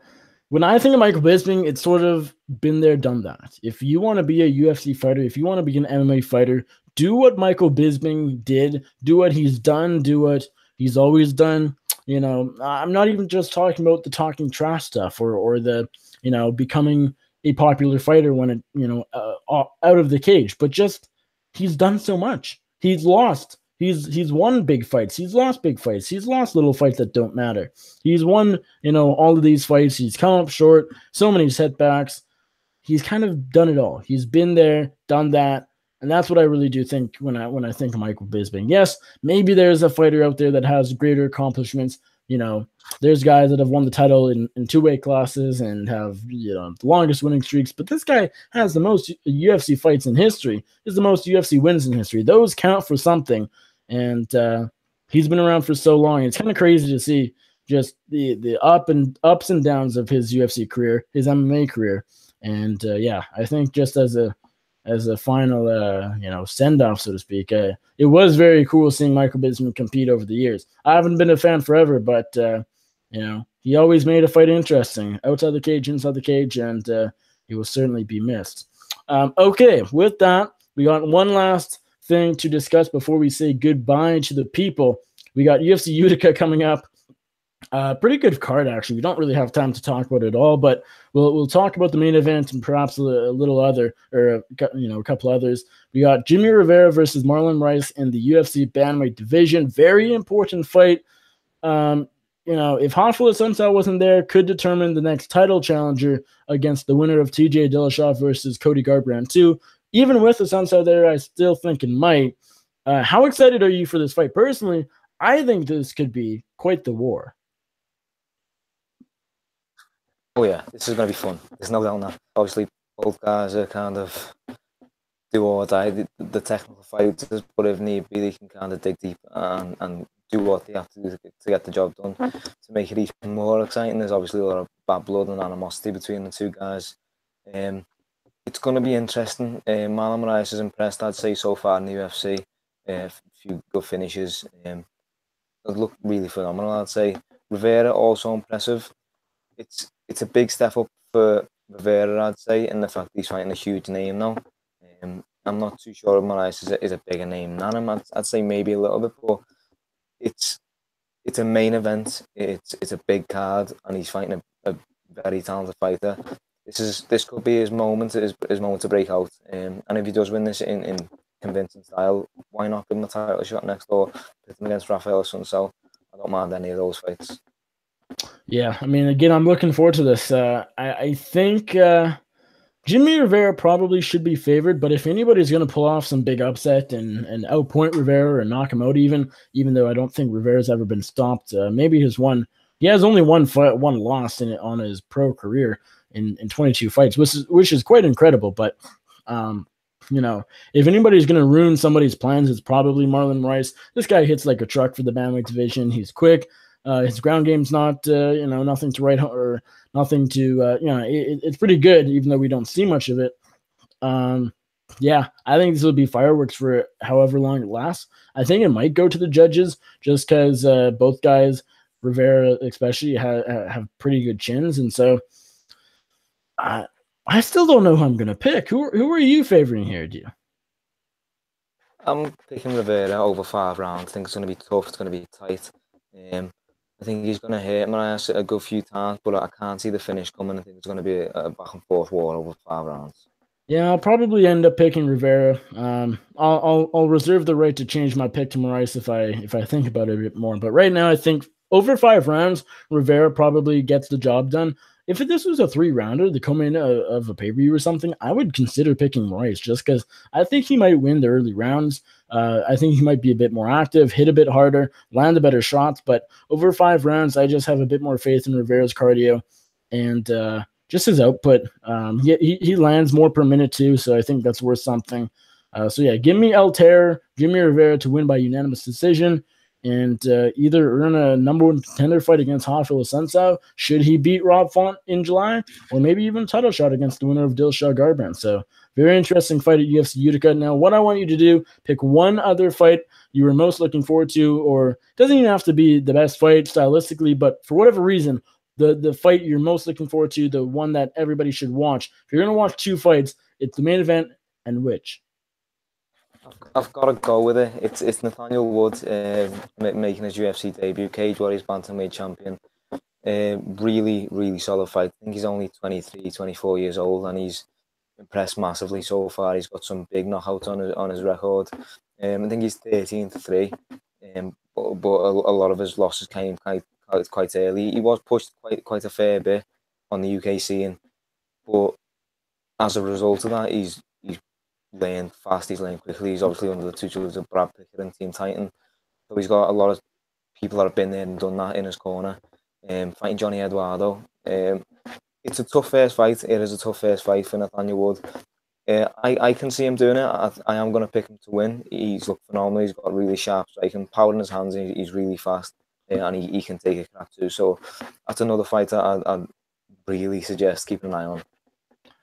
When I think of Michael Bisping, it's sort of been there, done that. If you want to be a UFC fighter, if you want to be an MMA fighter, do what Michael Bisping did, do what he's done, do what he's always done. I'm not even just talking about the talking trash stuff or the, becoming a popular fighter when it, out of the cage, but just he's done so much. He's lost. He's won big fights. He's lost big fights. He's lost little fights that don't matter. He's won, all of these fights. He's come up short. So many setbacks. He's kind of done it all. He's been there, done that, and that's what I really do think when I think of Michael Bisping. Yes, maybe there's a fighter out there that has greater accomplishments. There's guys that have won the title in 2 weight classes and have the longest winning streaks, but this guy has the most UFC fights in history. Is the most UFC wins in history. Those count for something, and he's been around for so long. It's kind of crazy to see just the ups and downs of his UFC career, his MMA career, and I think just as a final send off, so to speak, it was very cool seeing Michael Bisping compete over the years. I haven't been a fan forever, but he always made a fight interesting, outside the cage, inside the cage, and he will certainly be missed. Okay, with that, we got one last thing to discuss before we say goodbye to the people. We got UFC Utica coming up. Pretty good card, actually. We don't really have time to talk about it all, but we'll talk about the main event and perhaps a little other, or a couple others. We got Jimmy Rivera versus Marlon Rice in the UFC bantamweight division. Very important fight. If Hoshful Assunção wasn't there, could determine the next title challenger against the winner of TJ Dillashaw versus Cody Garbrandt 2. Even with Assunção there, I still think it might. How excited are you for this fight? Personally, I think this could be quite the war. Oh yeah, this is going to be fun. There's no doubt on that. Obviously, both guys are kind of do or die, the technical fighters, but if need be, they can kind of dig deep and do what they have to do to get the job done. To make it even more exciting, there's obviously a lot of bad blood and animosity between the two guys. It's going to be interesting. Marlon Rice is impressed, I'd say, so far in the UFC. A few good finishes. It looked really phenomenal, I'd say. Rivera also impressive. It's a big step up for Rivera, I'd say, in the fact that he's fighting a huge name now. I'm not too sure if Moraes is a bigger name than him. I'd say maybe a little bit, but it's a main event. It's a big card, and he's fighting a very talented fighter. This could be his moment to break out. And if he does win this in convincing style, why not give him a title shot next door? Put him against Rafael Assunção. I don't mind any of those fights. Yeah, I mean, again, I'm looking forward to this. I think Jimmy Rivera probably should be favored, but if anybody's going to pull off some big upset and outpoint Rivera or knock him out, even though I don't think Rivera's ever been stopped, maybe he has only one loss on his pro career in 22 fights, which is quite incredible. But if anybody's going to ruin somebody's plans, it's probably Marlon Rice. This guy hits like a truck for the bantamweight division. He's quick. His ground game's not, nothing to write or nothing to, it's pretty good, even though we don't see much of it. Yeah, I think this will be fireworks for however long it lasts. I think it might go to the judges just because both guys, Rivera especially, have pretty good chins, and so I still don't know who I'm gonna pick. Who are you favoring here, do you? I'm picking Rivera over 5 rounds. I think it's going to be tough. It's going to be tight. I think he's going to hurt Marias a good few times, but I can't see the finish coming. I think it's going to be a back and forth war over 5 rounds. Yeah, I'll probably end up picking Rivera. I'll reserve the right to change my pick to Moraes if I think about it a bit more. But right now, I think over 5 rounds, Rivera probably gets the job done. If this was a 3-rounder, the co-main of a pay-per-view or something, I would consider picking Moraes just because I think he might win the early rounds. I think he might be a bit more active, hit a bit harder, land the better shots. But over 5 rounds, I just have a bit more faith in Rivera's cardio and just his output. He lands more per minute too, so I think that's worth something. So yeah, give me Altair, give me Rivera to win by unanimous decision, and either earn a #1 contender fight against Rafael Assunção, should he beat Rob Font in July, or maybe even a title shot against the winner of Dillashaw Garbrandt. So very interesting fight at UFC Utica. Now, what I want you to do, pick one other fight you were most looking forward to, or doesn't even have to be the best fight stylistically, but for whatever reason, the fight you're most looking forward to, the one that everybody should watch. If you're going to watch 2 fights, it's the main event and which? I've got to go with it. It's Nathaniel Wood making his UFC debut, Cage Warriors bantamweight champion. Really, really solid fight. I think he's only 23, 24 years old, and he's impressed massively so far. He's got some big knockouts on his record. I think he's 13-3, but a lot of his losses came quite early. He was pushed quite a fair bit on the UK scene, but as a result of that, he's learned fast. He's learned quickly. He's obviously under the tutors of Brad Pickett and Team Titan, so he's got a lot of people that have been there and done that in his corner. Fighting Johnny Eduardo, it's a tough first fight. It is a tough first fight for Nathaniel Wood. I can see him doing it. I am going to pick him to win. He's looked phenomenal. He's got really sharp striking, power in his hands. He's really fast, and he can take a crack too. So that's another fight that I'd really suggest keeping an eye on.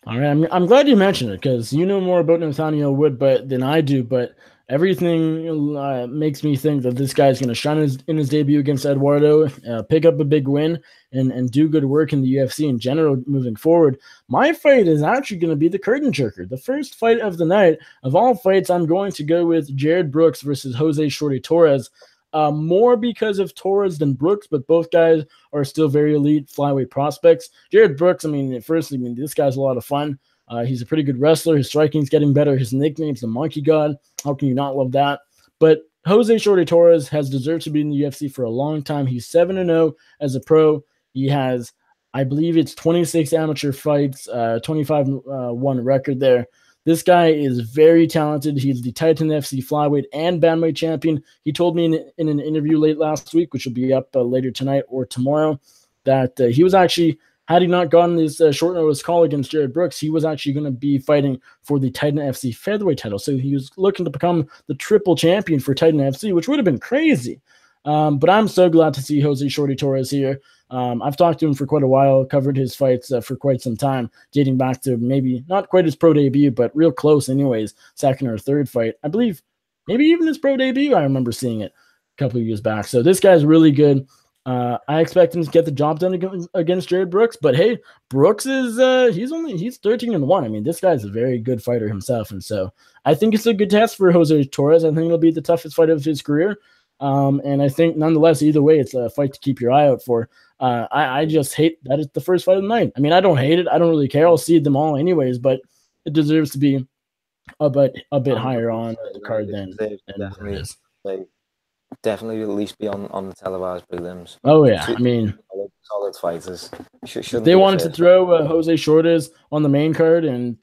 All right, I'm glad you mentioned it because you know more about Nathaniel Wood than I do, but everything makes me think that this guy's going to shine in his debut against Eduardo, pick up a big win, and do good work in the UFC in general moving forward. My fight is actually going to be the curtain jerker. The first fight of the night. Of all fights, I'm going to go with Jared Brooks versus Jose Shorty Torres. More because of Torres than Brooks, but both guys are still very elite flyweight prospects. Jared Brooks, this guy's a lot of fun. He's a pretty good wrestler. His striking's getting better. His nickname's the Monkey God. How can you not love that? But Jose Shorty Torres has deserved to be in the UFC for a long time. He's 7-0 as a pro. He has, I believe it's 26 amateur fights, 25-1 record there. This guy is very talented. He's the Titan FC flyweight and bantamweight champion. He told me in an interview late last week, which will be up later tonight or tomorrow, that he was actually, had he not gotten this short notice call against Jared Brooks, he was actually going to be fighting for the Titan FC featherweight title. So he was looking to become the triple champion for Titan FC, which would have been crazy. But I'm so glad to see Jose Shorty Torres here. I've talked to him for quite a while, covered his fights for quite some time, dating back to maybe not quite his pro debut, but real close anyways, second or third fight. I believe maybe even his pro debut, I remember seeing it a couple of years back. So this guy's really good. I expect him to get the job done against Jared Brooks, but hey, Brooks is he's 13-1. I mean, this guy's a very good fighter himself, and so I think it's a good test for Jose Torres. I think it'll be the toughest fight of his career. And I think nonetheless, either way, it's a fight to keep your eye out for. I just hate that it's the first fight of the night. I mean, I don't hate it. I don't really care. I'll see them all anyways, but it deserves to be a bit higher on the card than it is. Definitely at least be on the televised prelims. Oh yeah, I mean, solid fighters. If they wanted to throw Jose Shortes on the main card and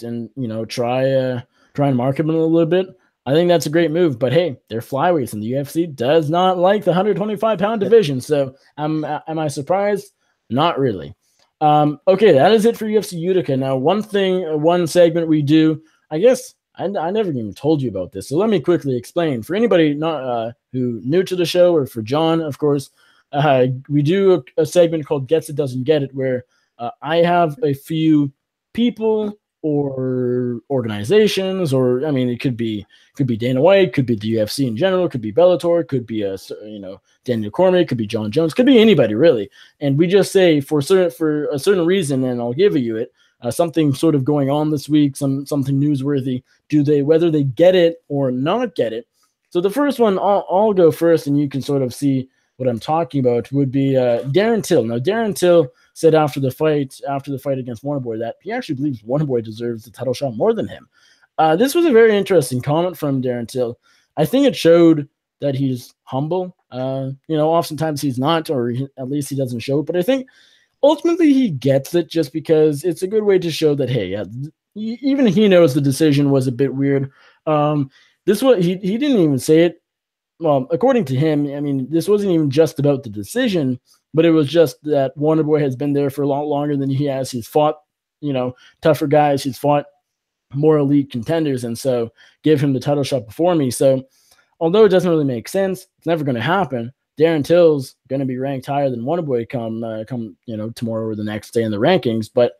try and mark him a little bit, I think that's a great move. But hey, they're flyweights, and the UFC does not like the 125-pound division. So am I surprised? Not really. Okay, that is it for UFC Utica. Now, one segment we do, I guess I never even told you about this, so let me quickly explain. For anybody not who new to the show, or for John, of course, we do a segment called Gets It, Doesn't Get It, where I have a few people or organizations, or I mean, it could be Dana White, could be the UFC in general, could be Bellator, could be Daniel Cormier, could be John Jones, could be anybody really. And we just say for a certain reason, and I'll give you it, something sort of going on this week, something newsworthy. Whether they get it or not get it? So the first one, I'll go first, and you can sort of see what I'm talking about, would be Darren Till. Now, Darren Till said after the fight against Wonderboy that he actually believes Wonderboy deserves the title shot more than him. This was a very interesting comment from Darren Till. I think it showed that he's humble. Oftentimes he's not, or at least he doesn't show it. But I think ultimately he gets it, just because it's a good way to show that, hey, even he knows the decision was a bit weird. He didn't even say it. Well, according to him, I mean, this wasn't even just about the decision, but it was just that Wonderboy has been there for a lot longer than he has. He's fought, tougher guys. He's fought more elite contenders, and so give him the title shot before me. So although it doesn't really make sense, it's never going to happen. Darren Till's going to be ranked higher than Wonderboy come tomorrow or the next day in the rankings. But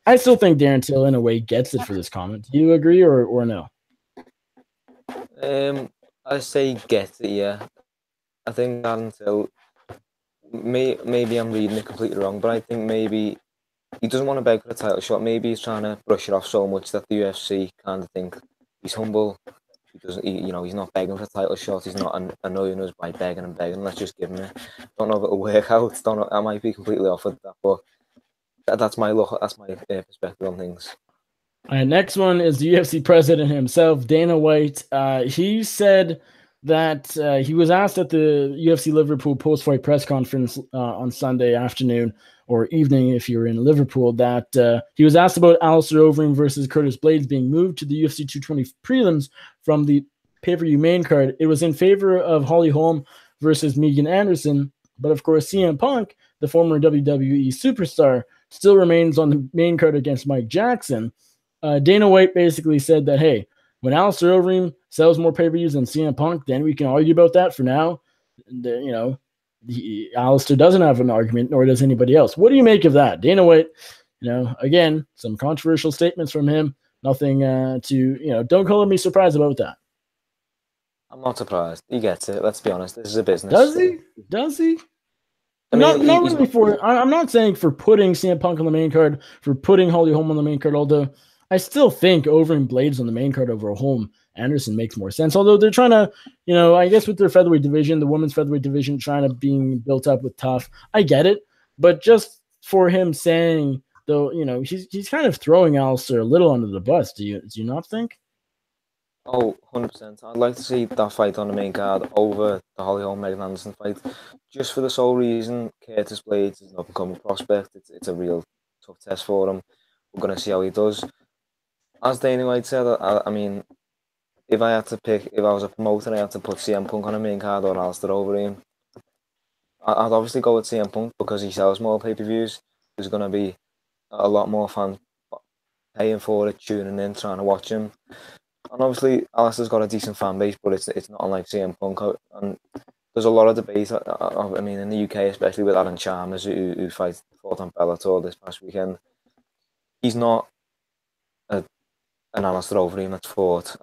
I still think Darren Till, in a way, gets it for this comment. Do you agree or no? I say get it, yeah. I think Darren Till, maybe I'm reading it completely wrong, but I think maybe he doesn't want to beg for a title shot. Maybe he's trying to brush it off so much that the UFC kind of think he's humble. He's not begging for a title shot. He's not annoying us by begging and begging. Let's just give him it. Don't know if it'll work out. I might be completely off with that, but that's my look. That's my perspective on things. All right, next one is the UFC president himself, Dana White. He said that he was asked at the UFC Liverpool post-fight press conference on Sunday afternoon or evening, if you're in Liverpool, that he was asked about Alistair Overeem versus Curtis Blaydes being moved to the UFC 220 prelims from the pay-per-view main card. It was in favor of Holly Holm versus Megan Anderson, but of course CM Punk, the former WWE superstar, still remains on the main card against Mike Jackson. Dana White basically said that, hey, when Alistair Overeem sells more pay-per-views than CM Punk, then we can argue about that. For now, Alistair doesn't have an argument, nor does anybody else. What do you make of that? Dana White, again, some controversial statements from him. Nothing don't call me surprised about that. I'm not surprised. He gets it. Let's be honest. This is a business. Does he? I'm not saying for putting CM Punk on the main card, for putting Holly Holm on the main card, although I still think Overeem Blaydes on the main card over Holm Anderson makes more sense. Although they're trying to, I guess with their featherweight division, the women's featherweight division, trying to being built up with Tough. I get it. But just for him saying, though, he's kind of throwing Alistair a little under the bus. Do you not think? Oh, 100%. I'd like to see that fight on the main card over the Holly Holm Megan Anderson fight, just for the sole reason Curtis Blaydes is an up-and-coming prospect. It's a real tough test for him. We're going to see how he does. As Dana White said, I mean, if I was a promoter, I had to put CM Punk on the main card or Alistair Overeem. I'd obviously go with CM Punk because he sells more pay-per-views. There's going to be a lot more fans paying for it, tuning in, trying to watch him. And obviously, Alistair's got a decent fan base, but it's not unlike CM Punk. And there's a lot of debate, I mean, in the UK, especially with Adam Chalmers, who fought on Bellator this past weekend. He's not an Alistair Overeem that's fought,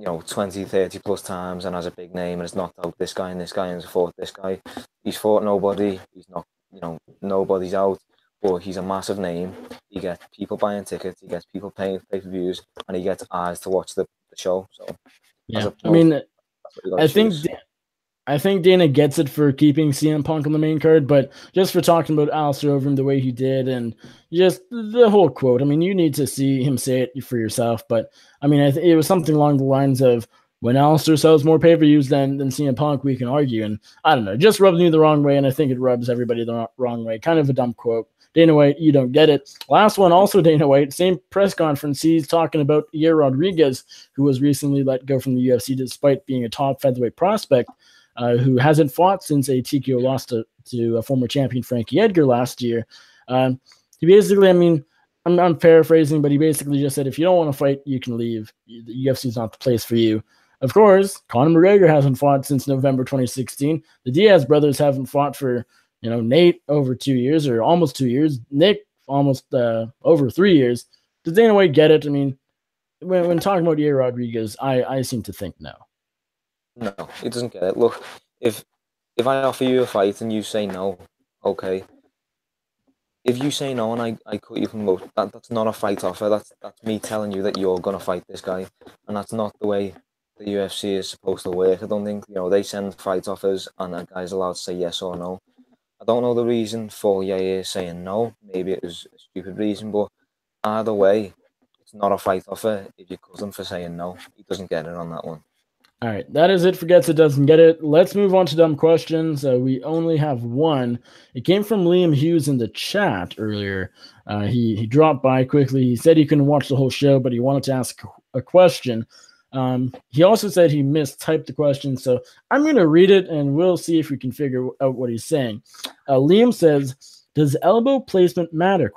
20, 30 plus times and has a big name and has knocked out this guy and has fought this guy. He's fought nobody. He's not, nobody's out, but he's a massive name. He gets people buying tickets. He gets people paying pay-per-views, and he gets eyes to watch the show. So, yeah, I think Dana gets it for keeping CM Punk on the main card, but just for talking about Alistair Overeem the way he did and just the whole quote, I mean, you need to see him say it for yourself, but I mean, it was something along the lines of, when Alistair sells more pay-per-views than CM Punk, we can argue, and I don't know, it just rubs me the wrong way, and I think it rubs everybody the wrong way. Kind of a dumb quote. Dana White, you don't get it. Last one, also Dana White, same press conference. He's talking about Yair Rodriguez, who was recently let go from the UFC despite being a top featherweight prospect, who hasn't fought since a TKO loss to a former champion Frankie Edgar last year. He basically, I mean, I'm paraphrasing, but he basically just said, if you don't want to fight, you can leave. The UFC is not the place for you. Of course, Conor McGregor hasn't fought since November 2016. The Diaz brothers haven't fought for, Nate over 2 years or almost 2 years. Nick almost over 3 years. Does Dana White get it? I mean, when talking about Yair Rodriguez, I seem to think no. No, he doesn't get it. Look, if I offer you a fight and you say no, okay. If you say no and I cut you from both, that's not a fight offer. That's me telling you that you're gonna fight this guy, and that's not the way the UFC is supposed to work. I don't think they send fight offers and a guy's allowed to say yes or no. I don't know the reason for Yair saying no. Maybe it was a stupid reason, but either way, it's not a fight offer if you cut him for saying no. He doesn't get it on that one. All right, that is it for Gets It Doesn't Get It. Let's move on to dumb questions. We only have one. It came from Liam Hughes in the chat earlier. He dropped by quickly. He said he couldn't watch the whole show, but he wanted to ask a question. He also said he mistyped the question, so I'm going to read it, and we'll see if we can figure out what he's saying. Liam says, "Does elbow placement matter?" ?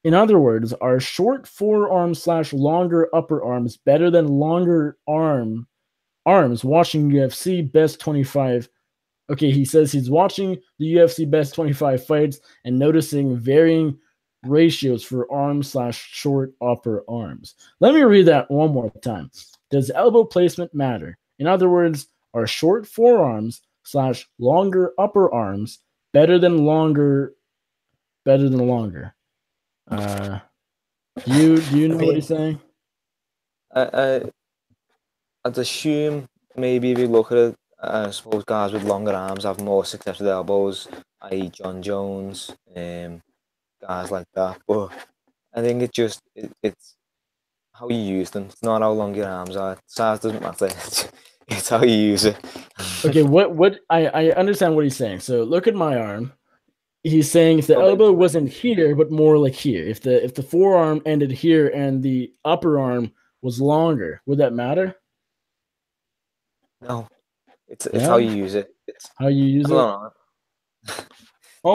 In other words, are short forearms / longer upper arms better than longer arms watching UFC Best 25? Okay, he says he's watching the UFC Best 25 fights and noticing varying ratios for arms / short upper arms. Let me read that one more time. Does elbow placement matter? In other words, are short forearms / longer upper arms better than longer? Do you know what he's saying? I'd assume maybe if you look at it, I suppose guys with longer arms have more success with elbows, i.e. John Jones, guys like that. But I think it's how you use them. It's not how long your arms are. Size doesn't matter. It's how you use it. Okay, what I understand what he's saying. So look at my arm. He's saying if the elbow wasn't here, but more like here, if the forearm ended here and the upper arm was longer, would that matter? No, it's how you use it. It's how you use it. I'll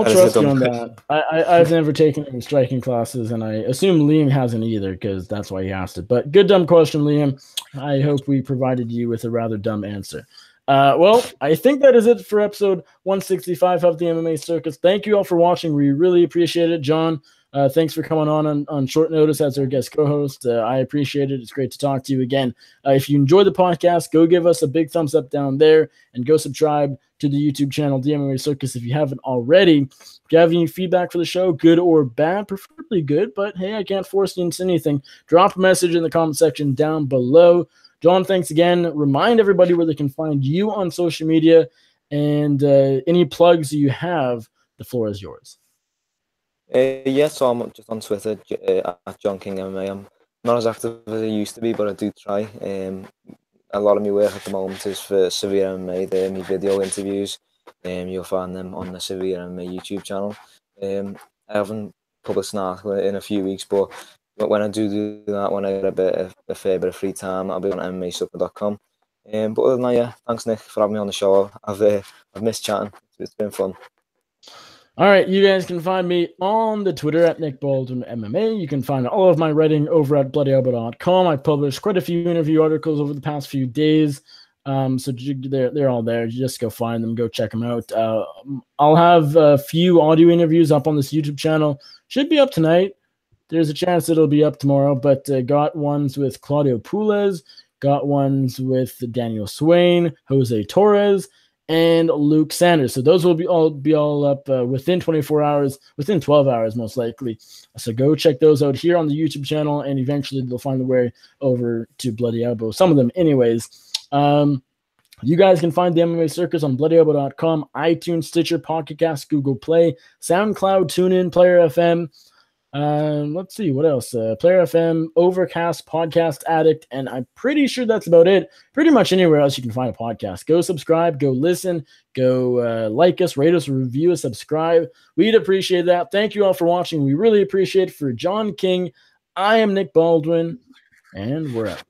trust you on that. I've never taken any striking classes, and I assume Liam hasn't either, because that's why he asked it. But good dumb question, Liam. I hope we provided you with a rather dumb answer. Well, I think that is it for episode 165 of the MMA Circus. Thank you all for watching. We really appreciate it. John, thanks for coming on short notice as our guest co-host. I appreciate it. It's great to talk to you again. If you enjoyed the podcast, go give us a big thumbs up down there and go subscribe to the YouTube channel, the MMA Circus, if you haven't already. If you have any feedback for the show, good or bad, preferably good, but hey, I can't force you into anything. Drop a message in the comment section down below. John, thanks again. Remind everybody where they can find you on social media, and any plugs you have, the floor is yours. So I'm just on Twitter at John King MMA. I'm not as active as I used to be, but I do try. A lot of my work at the moment is for Severe MMA. They're my video interviews. You'll find them on the Severe MMA YouTube channel. I haven't published an article in a few weeks, but when I do that, when I get a fair bit of free time, I'll be on MMACircus.com. But other than that, yeah, thanks Nick for having me on the show. I've missed chatting. It's been fun. All right, you guys can find me on the Twitter at Nick Baldwin MMA. You can find all of my writing over at bloodyelbow.com. I've published quite a few interview articles over the past few days. So they're all there. Just go find them, go check them out. I'll have a few audio interviews up on this YouTube channel. Should be up tonight. There's a chance it'll be up tomorrow, but got ones with Claudio Pules, got ones with Daniel Swain, Jose Torres, and Luke Sanders. So those will be all up within 24 hours, within 12 hours most likely. So go check those out here on the YouTube channel, and eventually they'll find their way over to Bloody Elbow. Some of them anyways. You guys can find the MMA Circus on bloodyelbow.com, iTunes, Stitcher, Pocket Cast, Google Play, SoundCloud, TuneIn, Player FM. Let's see what else. Player FM, Overcast, Podcast Addict, and I'm pretty sure that's about it. Pretty much anywhere else you can find a podcast. Go subscribe, go listen, go like us, rate us, review us, subscribe. We'd appreciate that. Thank you all for watching. We really appreciate it. For John King, I am Nick Baldwin, and we're out.